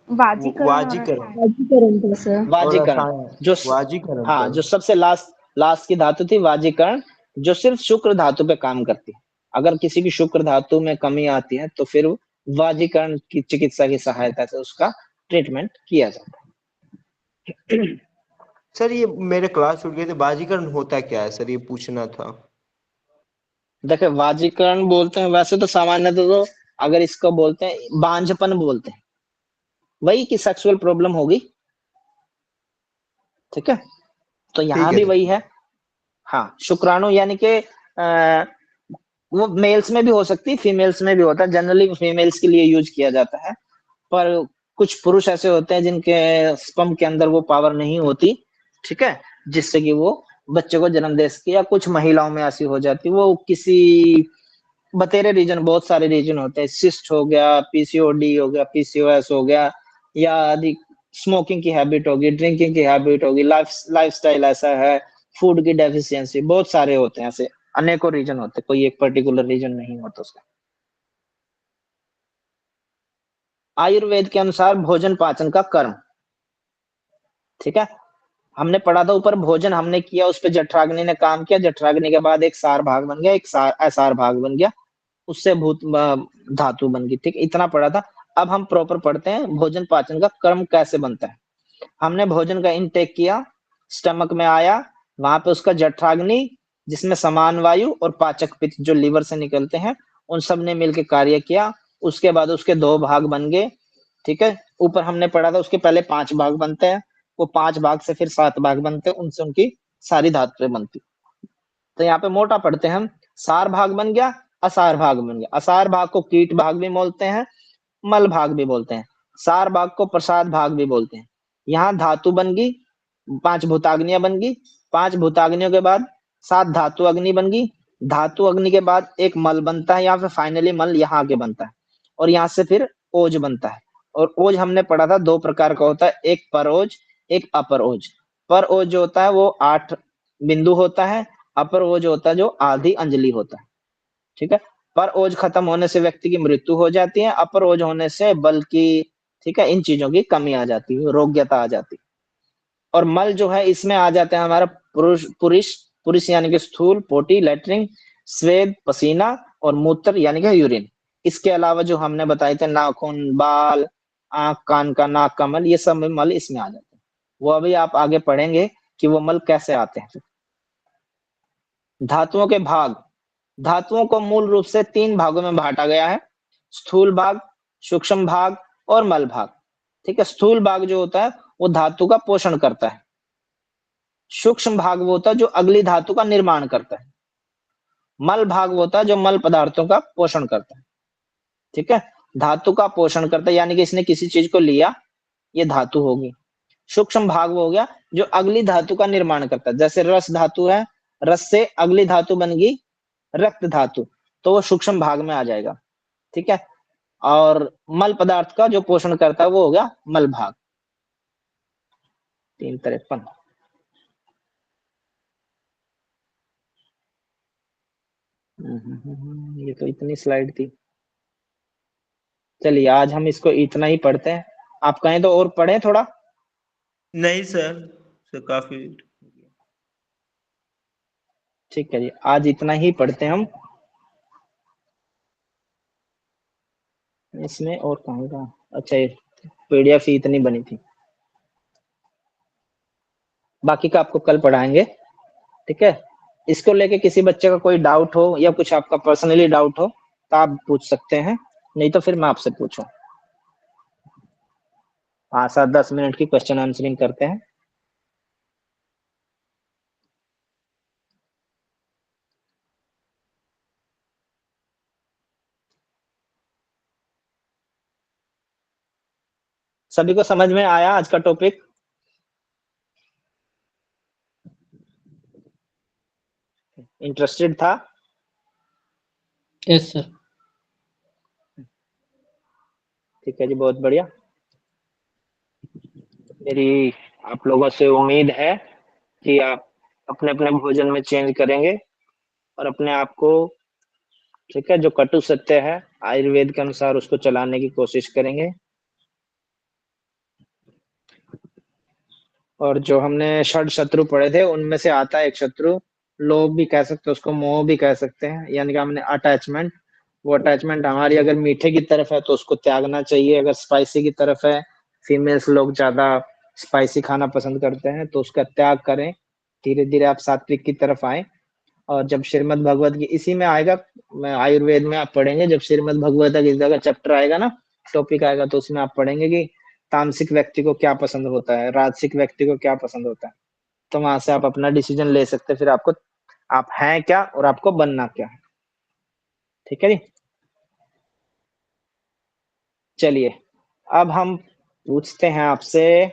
वाजीकरण वाजीकरण और वाजीकरण रसायन। और वाजीकरण रसायन जो वाजीकरण हाँ, सर। जो सबसे लास्ट की धातु थी वाजीकरण, जो सिर्फ शुक्र धातु पे काम करती है। अगर किसी की शुक्र धातु में कमी आती है तो फिर वाजीकरण की चिकित्सा की सहायता से उसका ट्रीटमेंट किया जाता है। सर ये मेरे क्लास छूट गए थे, वाजीकरण होता क्या है सर, ये पूछना था। देखिए वाजीकरण बोलते हैं वैसे तो सामान्यतः तो अगर इसको बोलते हैं बांझपन बोलते हैं, वही की सेक्सुअल प्रॉब्लम होगी, ठीक है, तो ठीक यहाँ है भी सर। वही है। हाँ, शुक्राणु यानी कि वो मेल्स में भी हो सकती है, फीमेल्स में भी होता है, जनरली फीमेल्स के लिए यूज किया जाता है, पर कुछ पुरुष ऐसे होते हैं जिनके स्पर्म के अंदर वो पावर नहीं होती, ठीक है, जिससे कि वो बच्चे को जन्म दे सके, या कुछ महिलाओं में ऐसी हो जाती, वो किसी बतेरे रीजन, बहुत सारे रीजन होते हैं, सिस्ट हो गया, पीसीओडी हो गया, पीसीओएस हो गया, या अधिक स्मोकिंग की हैबिट होगी, ड्रिंकिंग की हैबिट होगी, लाइफस्टाइल ऐसा है, फूड की डेफिशिएंसी, बहुत सारे होते हैं, ऐसे अनेकों रीजन होते हैं, कोई एक पर्टिकुलर रीजन नहीं होता उसका। आयुर्वेद के अनुसार भोजन पाचन का कर्म, ठीक है, हमने पढ़ा था ऊपर, भोजन हमने किया, उस पर जठराग्नि ने काम किया, जठराग्नि के बाद एक सार भाग बन गया, एक असार भाग बन गया, उससे भूत धातु बन गई, ठीक, इतना पढ़ा था। अब हम प्रॉपर पढ़ते हैं भोजन पाचन का कर्म कैसे बनता है। हमने भोजन का इनटेक किया, स्टमक में आया, वहां पे उसका जठराग्नि जिसमें समान वायु और पाचक पित्त जो लीवर से निकलते हैं, उन सब ने मिलकर कार्य किया, उसके बाद उसके 2 भाग बन गए, ठीक है, ऊपर हमने पढ़ा था उसके पहले 5 भाग बनते हैं, वो 5 भाग से फिर 7 भाग बनते हैं, उनसे उनकी सारी धातुएं बनती। तो यहाँ पे मोटा पढ़ते हैं हम, सार भाग बन गया, असार भाग बन गया, असार भाग को कीट भाग भी बोलते हैं, मल भाग भी बोलते हैं, सार भाग को प्रसाद भाग भी बोलते हैं। यहाँ धातु बन गई, 5 भूताग्नियां बन गई, 5 भूताग्नियों के बाद 7 धातु अग्नि बन गई, धातु अग्नि के बाद एक मल बनता है, यहाँ पे फाइनली मल यहाँ आके बनता है, और यहाँ से फिर ओज बनता है। और ओज हमने पढ़ा था 2 प्रकार का होता है, एक पर ओज, एक अपर ओज। पर ओज जो होता है वो 8 बिंदु होता है, अपर ओज होता है जो आधी अंजलि होता है, ठीक है, पर ओज खत्म होने से व्यक्ति की मृत्यु हो जाती है, अपर ओज होने से बल की, ठीक है, इन चीजों की कमी आ जाती है, रोग्यता आ जाती है। और मल जो है इसमें आ जाता है हमारा पुरुष पुरुष पुरुष यानी कि स्थूल, पोटी, लेटरिन, स्वेद, पसीना, और मूत्र यानी कि यूरिन। इसके अलावा जो हमने बताए थे नाखून, बाल, आंख, कान का, नाक का मल, ये सब मल इसमें आ जाते हैं। वो अभी आप आगे पढ़ेंगे कि वो मल कैसे आते हैं। धातुओं के भाग, धातुओं को मूल रूप से 3 भागों में बांटा गया है, स्थूल भाग, सूक्ष्म भाग और मल भाग, ठीक है। स्थूल भाग जो होता है वो धातु का पोषण करता है, सूक्ष्म भाग वो होता है जो अगली धातु का निर्माण करता है, मल भाग वो होता है जो मल पदार्थों का पोषण करता है, ठीक है। धातु का पोषण करता है यानी कि इसने किसी चीज को लिया, ये धातु होगी। सूक्ष्म भाग वो हो गया जो अगली धातु का निर्माण करता है, जैसे रस धातु है, रस से अगली धातु बन गई रक्त धातु, तो वो सूक्ष्म भाग में आ जाएगा, ठीक है। और मल पदार्थ का जो पोषण करता है वो हो गया मल भाग। 353 ये तो इतनी स्लाइड थी। चलिए आज हम इसको इतना ही पढ़ते हैं, आप कहें तो और पढ़ें थोड़ा? नहीं सर, काफी। ठीक है जी, आज इतना ही पढ़ते हैं हम। इसमें और कहूँगा, अच्छा पीडीएफ ही इतनी बनी थी, बाकी का आपको कल पढ़ाएंगे, ठीक है। इसको लेके किसी बच्चे का कोई डाउट हो या कुछ आपका पर्सनली डाउट हो तो आप पूछ सकते हैं, नहीं तो फिर मैं आपसे पूछूं। 5-7-10 मिनट की क्वेश्चन आंसरिंग करते हैं। सभी को समझ में आया आज का टॉपिक? इंटरेस्टेड था? Yes sir. ठीक है जी, बहुत बढ़िया। मेरी आप लोगों से उम्मीद है कि आप अपने अपने भोजन में चेंज करेंगे और अपने आप को ठीक है, जो कटु सत्य है आयुर्वेद के अनुसार उसको चलाने की कोशिश करेंगे। और जो हमने षड शत्रु पढ़े थे उनमें से आता है एक शत्रु, लोभ भी कह सकते हैं उसको, मोह भी कह सकते हैं, यानी कि हमने अटैचमेंट, वो अटैचमेंट हमारी अगर मीठे की तरफ है तो उसको त्यागना चाहिए, अगर स्पाइसी की तरफ है, फीमेल्स लोग ज्यादा स्पाइसी खाना पसंद करते हैं तो उसका त्याग करें, धीरे धीरे आप सात्विक की तरफ आए। और जब श्रीमद् भगवत की इसी में आएगा, मैं आयुर्वेद में आप पढ़ेंगे, जब श्रीमद् भगवत गीता का चैप्टर आएगा ना, टॉपिक आएगा, तो उसमें आप पढ़ेंगे कि तामसिक व्यक्ति को क्या पसंद होता है, राजसिक व्यक्ति को क्या पसंद होता है, तो वहां से आप अपना डिसीजन ले सकते हैं, फिर आपको आप हैं क्या और आपको बनना क्या है। ठीक है जी, चलिए अब हम पूछते हैं आपसे,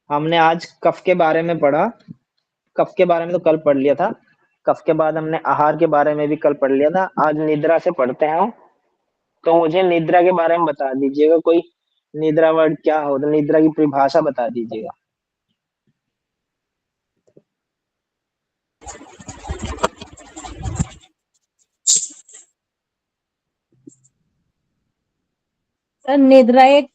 हमने आज कफ के बारे में पढ़ा, कफ के बारे में तो कल पढ़ लिया था, कफ के बाद हमने आहार के बारे में भी कल पढ़ लिया था, आज निद्रा से पढ़ते हैं। तो मुझे निद्रा के बारे में बता दीजिएगा, कोई निद्रा वर्ड क्या होता है, निद्रा की परिभाषा बता दीजिएगा। सर निद्रा एक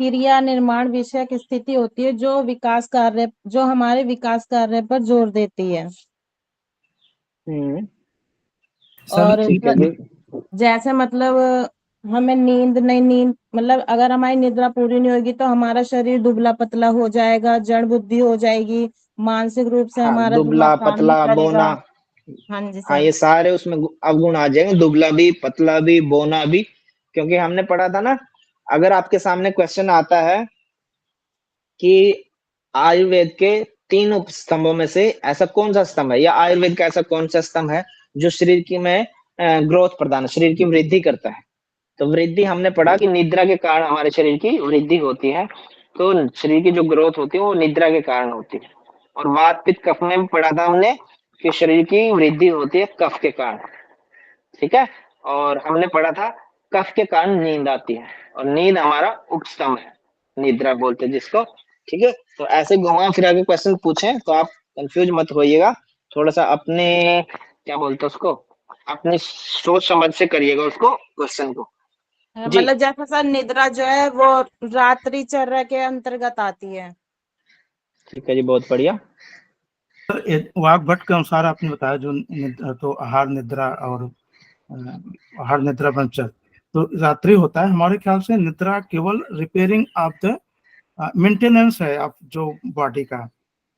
क्रिया निर्माण विषयक स्थिति होती है जो हमारे विकास कार्य पर जोर देती है। सर और ठीक है जी, जैसे मतलब हमें नींद मतलब अगर हमारी निद्रा पूरी नहीं होगी तो हमारा शरीर दुबला पतला हो जाएगा, जड़ बुद्धि हो जाएगी, मानसिक रूप से हाँ, हमारा दिमाग दुबला काम नहीं पतला करेगा। बोना, हाँ जी हाँ सर। ये सारे उसमें अवगुण आ जाएंगे, दुबला भी, पतला भी, बोना भी, क्योंकि हमने पढ़ा था ना, अगर आपके सामने क्वेश्चन आता है कि आयुर्वेद के तीन उपस्तंभों में से ऐसा कौन सा स्तंभ है, या आयुर्वेद का ऐसा कौन सा स्तंभ है जो शरीर की में ग्रोथ प्रदान, शरीर की वृद्धि करता है, तो वृद्धि हमने पढ़ा कि निद्रा के कारण हमारे शरीर की वृद्धि होती है, तो शरीर की जो ग्रोथ होती है वो निद्रा के कारण होती है। और वात पित्त कफ में भी पढ़ा था हमने कि शरीर की वृद्धि होती है कफ के कारण। ठीक है, और हमने पढ़ा था कफ के कारण नींद आती है, और नींद हमारा उपस्तंभ है, निद्रा बोलते हैं जिसको। ठीक है, तो ऐसे घुमा फिरा के क्वेश्चन पूछें तो आप कंफ्यूज मत होइएगा, थोड़ा सा अपने क्या बोलते हैं उसको, अपनी सोच समझ से करिएगा उसको, क्वेश्चन को। जी, मतलब जैसे सर निद्रा जो है वो रात्रिचर्या के अंतर्गत आती है। ठीक है जी, बहुत बढ़िया। वाक भट्ट के अनुसार आपने बताया जो तो आहार निद्रा और आहार निद्रा पंचर, तो रात्रि होता है, हमारे ख्याल से निद्रा केवल रिपेयरिंग ऑफ द मेंटेनेंस है आप जो बॉडी का,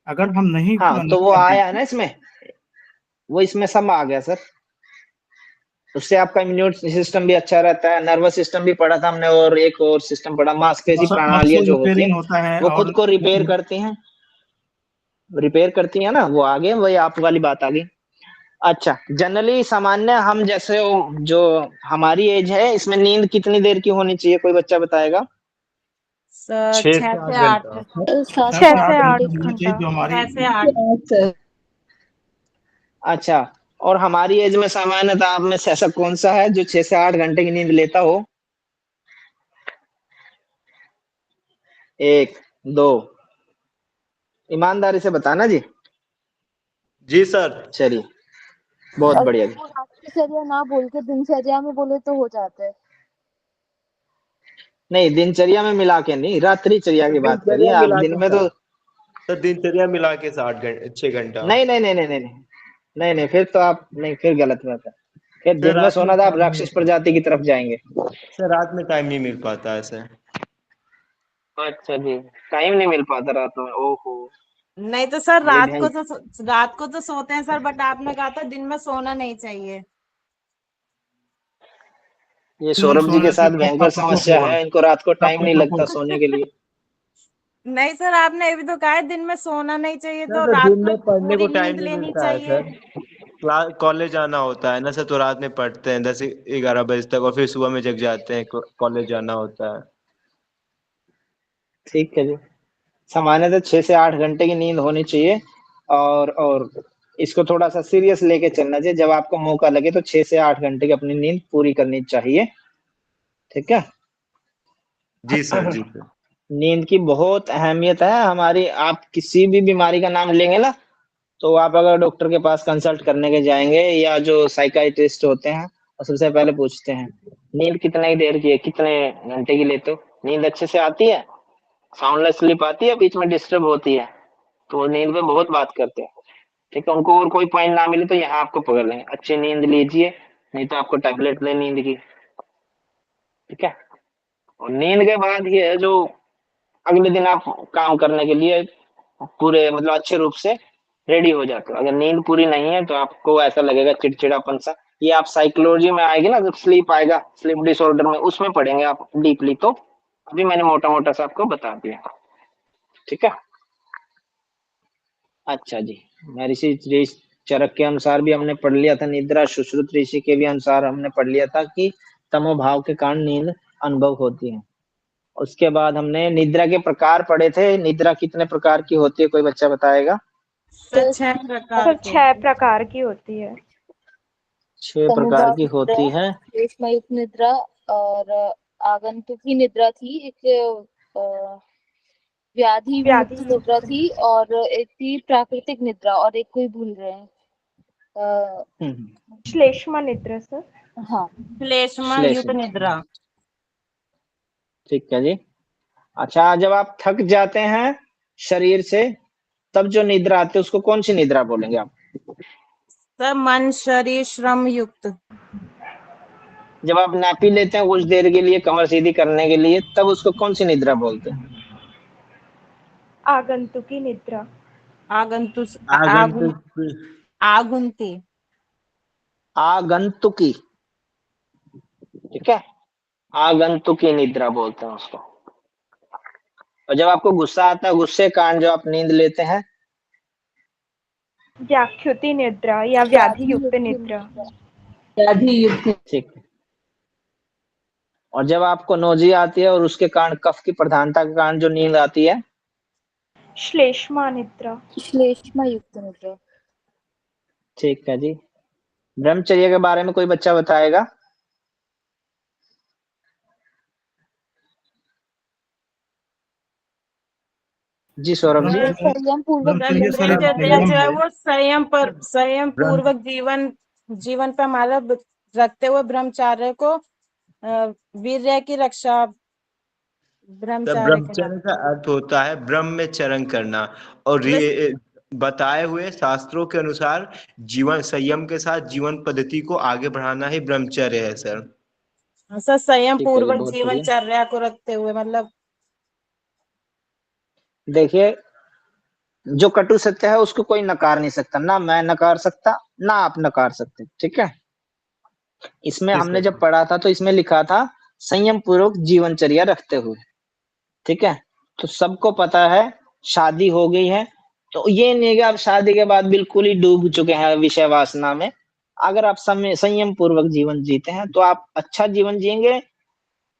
अगर हम नहीं हाँ, तो वो करें आया है ना इसमें, वो इसमें सब आ गया सर, उससे आपका इम्यून सिस्टम भी अच्छा रहता है, नर्वस सिस्टम भी पढ़ा था हमने, और एक और सिस्टम पढ़ा, मांसपेशी प्रणालियां मसल जो होती रिपेयरिंग है होता है वो खुद और को रिपेयर करती है ना, वो आगे वही आप वाली बात आ गई। अच्छा, जनरली सामान्य हम जैसे जो हमारी एज है इसमें नींद कितनी देर की होनी चाहिए, कोई बच्चा बताएगा? सर 6 छह से से 8 आठ। घंटा। 6 से 6 से 8 घंटे 8 होनी चाहिए घंटा। जो हमारी 6 से 8। अच्छा, और हमारी एज में सामान्यतः आप में से ऐसा कौन सा है जो 6 से 8 घंटे की नींद लेता हो? एक, दो, ईमानदारी से बताना जी। जी सर। चलिए, बहुत और बढ़िया जी। वो रात्रिचर्या ना बोल के दिनचर्या में बोले तो हो जाता है। नहीं, दिनचर्या में मिला के नहीं, रात्रिचर्या की बात करिए दिनचर्या आप, मिला दिन के में तो सर दिनचर्या मिला के 6 घंटा। नहीं नहीं नहीं नहीं नहीं नहीं नहीं नहीं, फिर तो आप नहीं, फिर गलत बात है, फिर सर दिन में रात में सोना था आप टाइम नहीं राक्षस प्रजाति की तरफ जाएंगे। सर रात में टाइम नहीं मिल पाता ऐसे। अच्छा जी, टाइम नहीं मिल पाता रात में, ओहो। नहीं तो सर ये रात को तो सोते हैं सर, बट आपने कहा था दिन में सोना नहीं चाहिए। ये नहीं सौरभ जी के सोने से साथ भयंकर समस्या है, इनको रात को टाइम नहीं लगता सोने के लिए। नहीं सर आपने अभी तो कहा है दिन में सोना नहीं चाहिए, सर तो तो रात दिन को में पढ़ने को पूरी टाइम नींद नहीं लेनी मिलता है चाहिए। सर, क्लास कॉलेज जाना होता है ना सर, तो रात में पढ़ते हैं 10-11 बजे तक और फिर सुबह में जग जाते हैं, कॉलेज जाना होता है। ठीक है जी, सामान्यतः 6 से 8 घंटे की नींद होनी चाहिए, और इसको थोड़ा सा सीरियस लेके चलना चाहिए, जब आपको मौका लगे तो 6 से 8 घंटे की अपनी नींद पूरी करनी चाहिए। ठीक है, जी सर, जी सर। नींद की बहुत अहमियत है हमारी, आप किसी भी बीमारी का नाम लेंगे ना, तो आप अगर डॉक्टर के पास कंसल्ट करने के जाएंगे या जो साइकाइट्रिस्ट होते हैं, और सबसे पहले पूछते हैं नींद कितने देर की है, कितने घंटे की लेते हो, नींद अच्छे से आती है, साउंडलेस स्लीप आती है, बीच में डिस्टर्ब होती है, तो वो नींद पे बहुत बात करते हैं। ठीक है, उनको और कोई पॉइंट ना मिले तो यहाँ आपको पकड़ लेंगे, अच्छी नींद लीजिए, नहीं तो आपको टैबलेट ले नींद की। ठीक है, और नींद के बाद ये है जो अगले दिन आप काम करने के लिए पूरे मतलब अच्छे रूप से रेडी हो जाते हो। अगर नींद पूरी नहीं है तो आपको ऐसा लगेगा चिड़चिड़ापन सा। ये आप साइकोलॉजी में आएगी ना, जब स्लीप आएगा, स्लीप डिसऑर्डर में, उसमें पढ़ेंगे आप डीपली। तो अभी मैंने मोटा मोटा सा आपको बता दिया। ठीक है, अच्छा जी। महर्षि चरक के अनुसार भी हमने पढ़ लिया था, निद्रा सुश्रुत ऋषि के भी अनुसार हमने पढ़ लिया था कि तमोभाव के कारण नींद अनुभव होती है। उसके बाद हमने निद्रा के प्रकार पढ़े थे। निद्रा कितने प्रकार की होती है, कोई बच्चा बताएगा? सर 6 प्रकार सर के 6 प्रकार की होती है। 6 प्रकार की होती है। श्लेष्मयुक्त निद्रा और आगंतुकी निद्रा थी, एक व्याधि मुक्त निद्रा थी, और एक थी प्राकृतिक निद्रा, और एक कोई भूल रहे हैं। श्लेष्मा निद्रा सर। हाँ, श्लेष्मा युक्त निद्रा। ठीक है जी। अच्छा, जब आप थक जाते हैं शरीर से तब जो निद्रा आती है उसको कौन सी निद्रा बोलेंगे आप? सर मन शरीर श्रम युक्त। जब आप नापी लेते हैं कुछ देर के लिए कमर सीधी करने के लिए, तब उसको कौन सी निद्रा बोलते हैं? आगंतुकी निद्रा। आगुंती। आगंतुकी। ठीक है, आगंतुकी निद्रा बोलते हैं उसको। और जब आपको गुस्सा आता है, गुस्से के कारण जो आप नींद लेते हैं, व्याख्युति निद्रा या व्याधि युक्त निद्रा। ठीक है। और जब आपको नोजिया आती है और उसके कारण कफ की प्रधानता के कारण जो नींद आती है, श्लेष्मा निद्रा। श्लेष्मा युक्त निद्रा। ठीक है जी। ब्रह्मचर्य के बारे में कोई बच्चा बताएगा? जी सौरभ जी। संयम पूर्वक ब्रह्मचर्य सर एक ब्रह्मचर्य संयम जो है है। वो संयम पूर्वक जीवन पे हमारा रखते हुए ब्रह्मचर्य को वीर्य की रक्षा ब्रह्मचर्य का अर्थ होता है ब्रह्म में चरण करना, और ये बताए हुए शास्त्रों के अनुसार जीवन संयम के साथ जीवन पद्धति को आगे बढ़ाना ही ब्रह्मचर्य है सर। सर संयम ठीक है जी, पूर्वक बहुत जीवन बढ़िया। चर्या को रखते हुए, मतलब देखिए, जो कटु सत्य है उसको कोई नकार नहीं सकता, ना मैं नकार सकता ना आप नकार सकते। ठीक है, इसमें ठीक हमने है। जब पढ़ा था तो इसमें लिखा था संयम पूर्वक जीवनचर्या रखते हुए। ठीक है, तो सबको पता है शादी हो गई है, तो ये नहीं कि आप शादी के बाद बिल्कुल ही डूब चुके हैं विषय वासना में। अगर आप संयम पूर्वक जीवन जीते हैं तो आप अच्छा जीवन जिएंगे,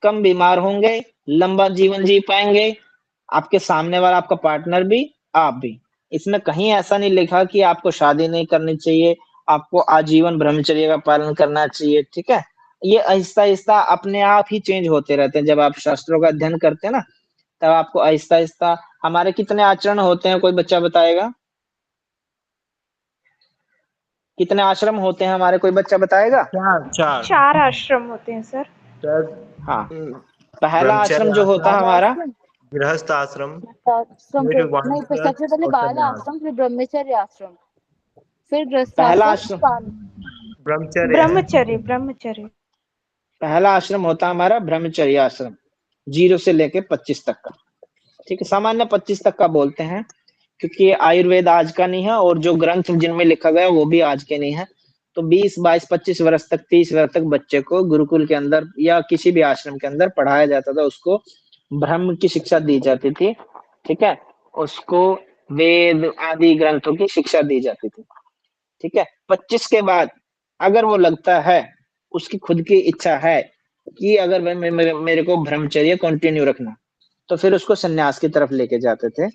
कम बीमार होंगे, लंबा जीवन जी पाएंगे, आपके सामने वाला आपका पार्टनर भी, आप भी। इसमें कहीं ऐसा नहीं लिखा कि आपको शादी नहीं करनी चाहिए, आपको आजीवन ब्रह्मचर्य का पालन करना चाहिए। ठीक है, ये आहिस्ता आहिस्ता अपने आप ही चेंज होते रहते हैं। जब आप शास्त्रों का अध्ययन करते हैं ना, तब आपको आहिस्ता आहिस्ता हमारे कितने आचरण होते हैं, कोई बच्चा बताएगा? कितने आश्रम होते हैं हमारे, कोई बच्चा बताएगा? 4 आश्रम होते हैं सर। हाँ, पहला आश्रम जो होता है हमारा गृहस्थ आश्रम, नहीं, फिर सबसे पहले बाल आश्रम, फिर ब्रह्मचर्य आश्रम, फिर पहला गृहस्थाश्रम, आश्रम ब्रह्मचर्य। पहला आश्रम होता है हमारा ब्रह्मचर्य आश्रम, 0 से लेके 25 तक का। ठीक है, सामान्य 25 तक का बोलते हैं क्योंकि ये आयुर्वेद आज का नहीं है और जो ग्रंथ जिनमें लिखा गया वो भी आज के नहीं है। तो 20, 22, 25 वर्ष तक, 30 वर्ष तक बच्चे को गुरुकुल के अंदर या किसी भी आश्रम के अंदर पढ़ाया जाता था, उसको ब्रह्म की शिक्षा दी जाती थी। ठीक है, उसको वेद आदि ग्रंथों की शिक्षा दी जाती थी। ठीक है, 25 के बाद अगर वो लगता है, उसकी खुद की इच्छा है कि अगर मेरे को ब्रह्मचर्य कंटिन्यू रखना, तो फिर उसको सन्यास की तरफ लेके जाते थे।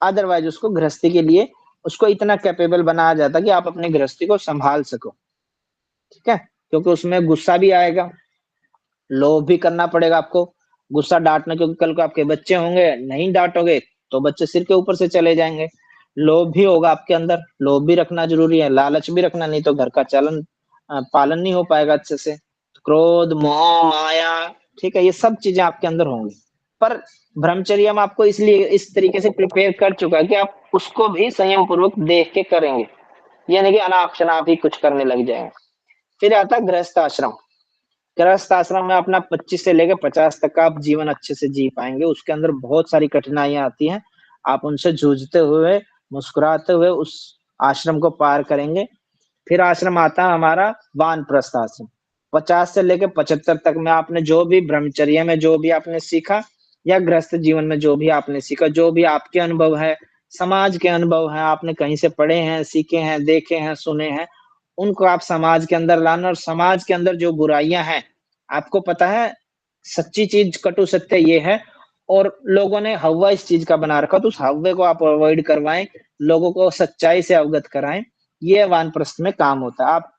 अदरवाइज उसको गृहस्थी के लिए उसको इतना कैपेबल बनाया जाता कि आप अपनी गृहस्थी को संभाल सको। ठीक है, क्योंकि उसमें गुस्सा भी आएगा, लोभ भी करना पड़ेगा आपको, गुस्सा डांटना, क्योंकि कल को आपके बच्चे होंगे, नहीं डांटोगे तो बच्चे सिर के ऊपर से चले जाएंगे। लोभ भी होगा आपके अंदर, लोभ भी रखना जरूरी है, लालच भी रखना, नहीं तो घर का पालन नहीं हो पाएगा अच्छे से। क्रोध, मोह, माया, ठीक है, ये सब चीजें आपके अंदर होंगी। पर ब्रह्मचर्य में आपको इसलिए इस तरीके से प्रिपेयर कर चुका है कि आप उसको भी संयम पूर्वक देख के करेंगे, यानी कि अनाप शनाप ही कुछ करने लग जाएंगे। फिर आता है गृहस्थ आश्रम। गृहस्थ आश्रम में अपना 25 से लेकर 50 तक का आप जीवन अच्छे से जी पाएंगे। उसके अंदर बहुत सारी कठिनाइयां आती हैं, आप उनसे जूझते हुए, मुस्कुराते हुए उस आश्रम को पार करेंगे। फिर आश्रम आता है हमारा वानप्रस्थ आश्रम। 50 से लेकर 75 तक में आपने जो भी ब्रह्मचर्य में जो भी आपने सीखा, या गृहस्थ जीवन में जो भी आपने सीखा, जो भी आपके अनुभव है, समाज के अनुभव है, आपने कहीं से पढ़े हैं, सीखे हैं, देखे हैं, सुने हैं, उनको आप समाज के अंदर लाना। और समाज के अंदर जो बुराइयां हैं, आपको पता है सच्ची चीज, कटु सत्य ये है, और लोगों ने हव्वा इस चीज का बना रखा, तो उस हव्वे को आप अवॉइड करवाएं, लोगों को सच्चाई से अवगत कराएं। ये वानप्रस्थ में काम होता है। आप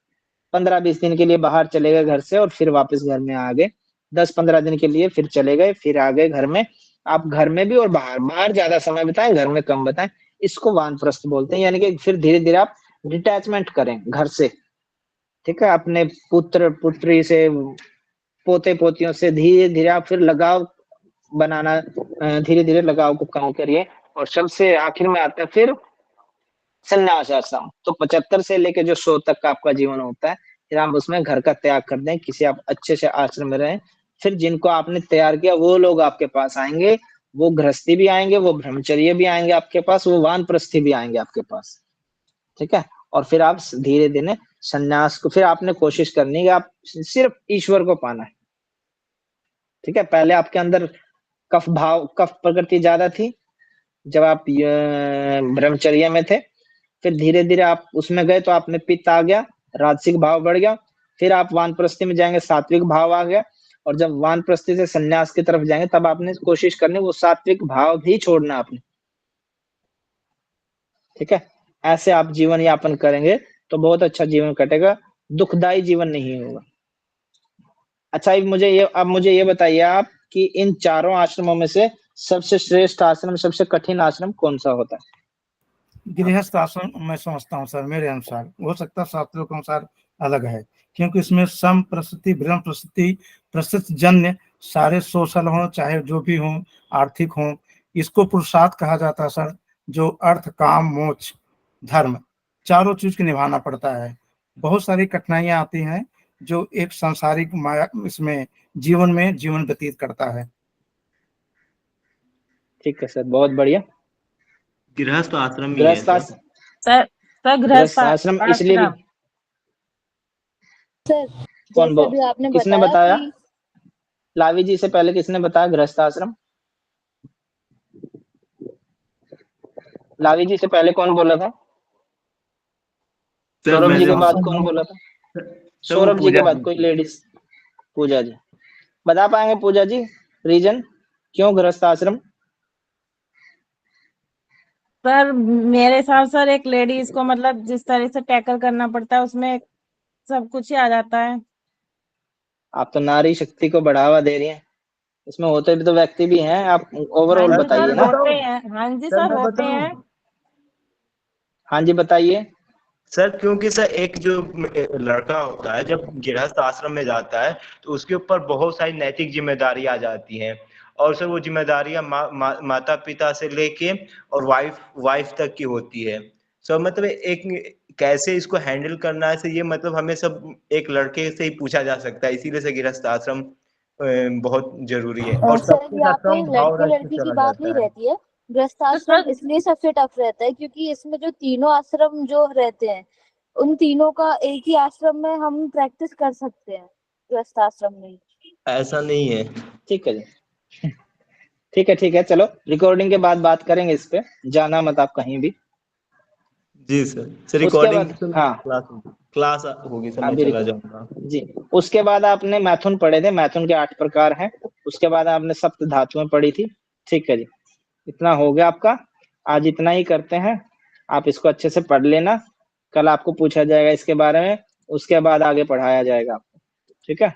15-20 दिन के लिए बाहर चले गए घर से और फिर वापस घर में आ गए, 10-15 दिन के लिए फिर चले गए, फिर आ गए घर में। आप घर में भी और बाहर बाहर ज्यादा समय बिताएं, घर में कम बिताएं, इसको वानप्रस्थ बोलते हैं। यानी कि फिर धीरे धीरे आप डिटैचमेंट करें घर से, ठीक है, अपने पुत्र पुत्री से, पोते पोतियों से धीरे धीरे आप फिर लगाव बनाना, धीरे धीरे लगाव को कम करिए। और सबसे आखिर में आता है फिर संन्यास आश्रम। तो 75 से लेके जो 100 तक का आपका जीवन होता है, फिर आप उसमें घर का त्याग कर दें, किसी आप अच्छे से आश्रम में रहें। फिर जिनको आपने तैयार किया वो लोग आपके पास आएंगे, वो गृहस्थी भी आएंगे, वो ब्रह्मचर्य भी आएंगे आपके पास, वो वानप्रस्थी भी आएंगे आपके पास, ठीक है। और फिर आप धीरे धीरे संन्यास को, फिर आपने कोशिश करनी है आप सिर्फ ईश्वर को पाना है, ठीक है। पहले आपके अंदर कफ प्रकृति ज्यादा थी जब आप ब्रह्मचर्य में थे, फिर धीरे धीरे आप उसमें गए तो आप में पित्त आ गया, राजसिक भाव बढ़ गया। फिर आप वानप्रस्थी में जाएंगे, सात्विक भाव आ गया। और जब वानप्रस्थी से संन्यास की तरफ जाएंगे तब आपने कोशिश करनी वो सात्विक भाव भी छोड़ना आपने, ठीक है। ऐसे आप जीवन यापन करेंगे तो बहुत अच्छा जीवन कटेगा, दुखदायी जीवन नहीं होगा। अच्छा, अब मुझे ये बताइए आप कि इन चारों आश्रमों में से सबसे श्रेष्ठ आश्रम, सबसे कठिन आश्रम कौन सा होता है? गृहस्थ आश्रम मैं समझता हूँ सर, मेरे अनुसार, हो सकता है शास्त्रों के अनुसार अलग है, क्योंकि इसमें सम प्रस्तुति, ब्रह्म प्रस्तुति, प्रस्तुत जन्य सारे सोशल हों चाहे जो भी हों, आर्थिक हों, इसको पुरुषार्थ कहा जाता है सर। जो अर्थ, काम, मोक्ष, धर्म, चारों चीज को निभाना पड़ता है। बहुत सारी कठिनाइयां आती हैं जो एक सांसारिक माया इसमें जीवन में जीवन व्यतीत करता है। ठीक है सर, बहुत बढ़िया। गृहस्थ आश्रम ही है गृहस्थ सर। आश्रम, सर गृहस्थ आश्रम इसलिए भी, सर कौन जैसे अभी आपने किसने बताया बताया? कि लावी जी से पहले किसने बताया गृहस्थ आश्रम? लावी जी से पहले कौन बोला था? सर सौरभ जी मैंने के बाद कौन बोला था? सर वो सौरभ जी के पूजा बाद कोई लेडीज? पूजा जी बता पाएंगे? पूजा जी, रीजन क्यों गृहस्थ आश्रम? सर मेरे हिसाब सर एक लेडीज को मतलब जिस तरह से टैकल करना पड़ता है उसमें सब कुछ ही आ जाता है। आप तो नारी शक्ति को बढ़ावा दे रही हैं, इसमें होते भी तो व्यक्ति भी हैं, आप हाँ ओवरऑल जी बताइए सर ना। होते हैं, हाँ जी सर सर मैं होते बताऊं? हैं। हाँ जी बताइए। सर क्योंकि सर एक जो लड़का होता है जब गृहस्थ आश्रम में जाता है तो उसके ऊपर बहुत सारी नैतिक जिम्मेदारी आ जाती हैं। और सर वो जिम्मेदारियां माता पिता से लेके और वाइफ तक की होती है। सर मतलब एक कैसे इसको हैंडल करना है, ये मतलब हमें सब एक लड़के से ही पूछा जा सकता है, इसीलिए से गृहस्थ आश्रम बहुत जरूरी है और सर सबके यहाँ साथ पे कम भाव लड़के रख के लड़की की चला बात नहीं जाता है। रहती है। गृहस्थ तो आश्रम सर इसलिए सबसे टफ रहता है क्योंकि इसमें जो तीनों आश्रम जो रहते हैं उन तीनों का एक ही आश्रम में हम प्रैक्टिस कर सकते हैं, गृहस्थ आश्रम में। ऐसा नहीं है। ठीक है जी, ठीक है, चलो रिकॉर्डिंग के बाद बात करेंगे इस पे, जाना मत आप कहीं भी। जी सर उसके रिकॉर्डिंग बाद हाँ, क्लास होगी सर, मैं अभी चला रिकॉर्ड जाऊंगा। जी। उसके बाद आपने मैथुन पढ़े थे, मैथुन के 8 प्रकार हैं। उसके बाद आपने सप्त धातुएं पढ़ी थी, ठीक है जी। इतना हो गया आपका, आज इतना ही करते हैं। आप इसको अच्छे से पढ़ लेना, कल आपको पूछा जाएगा इसके बारे में, उसके बाद आगे पढ़ाया जाएगा आपको, ठीक है।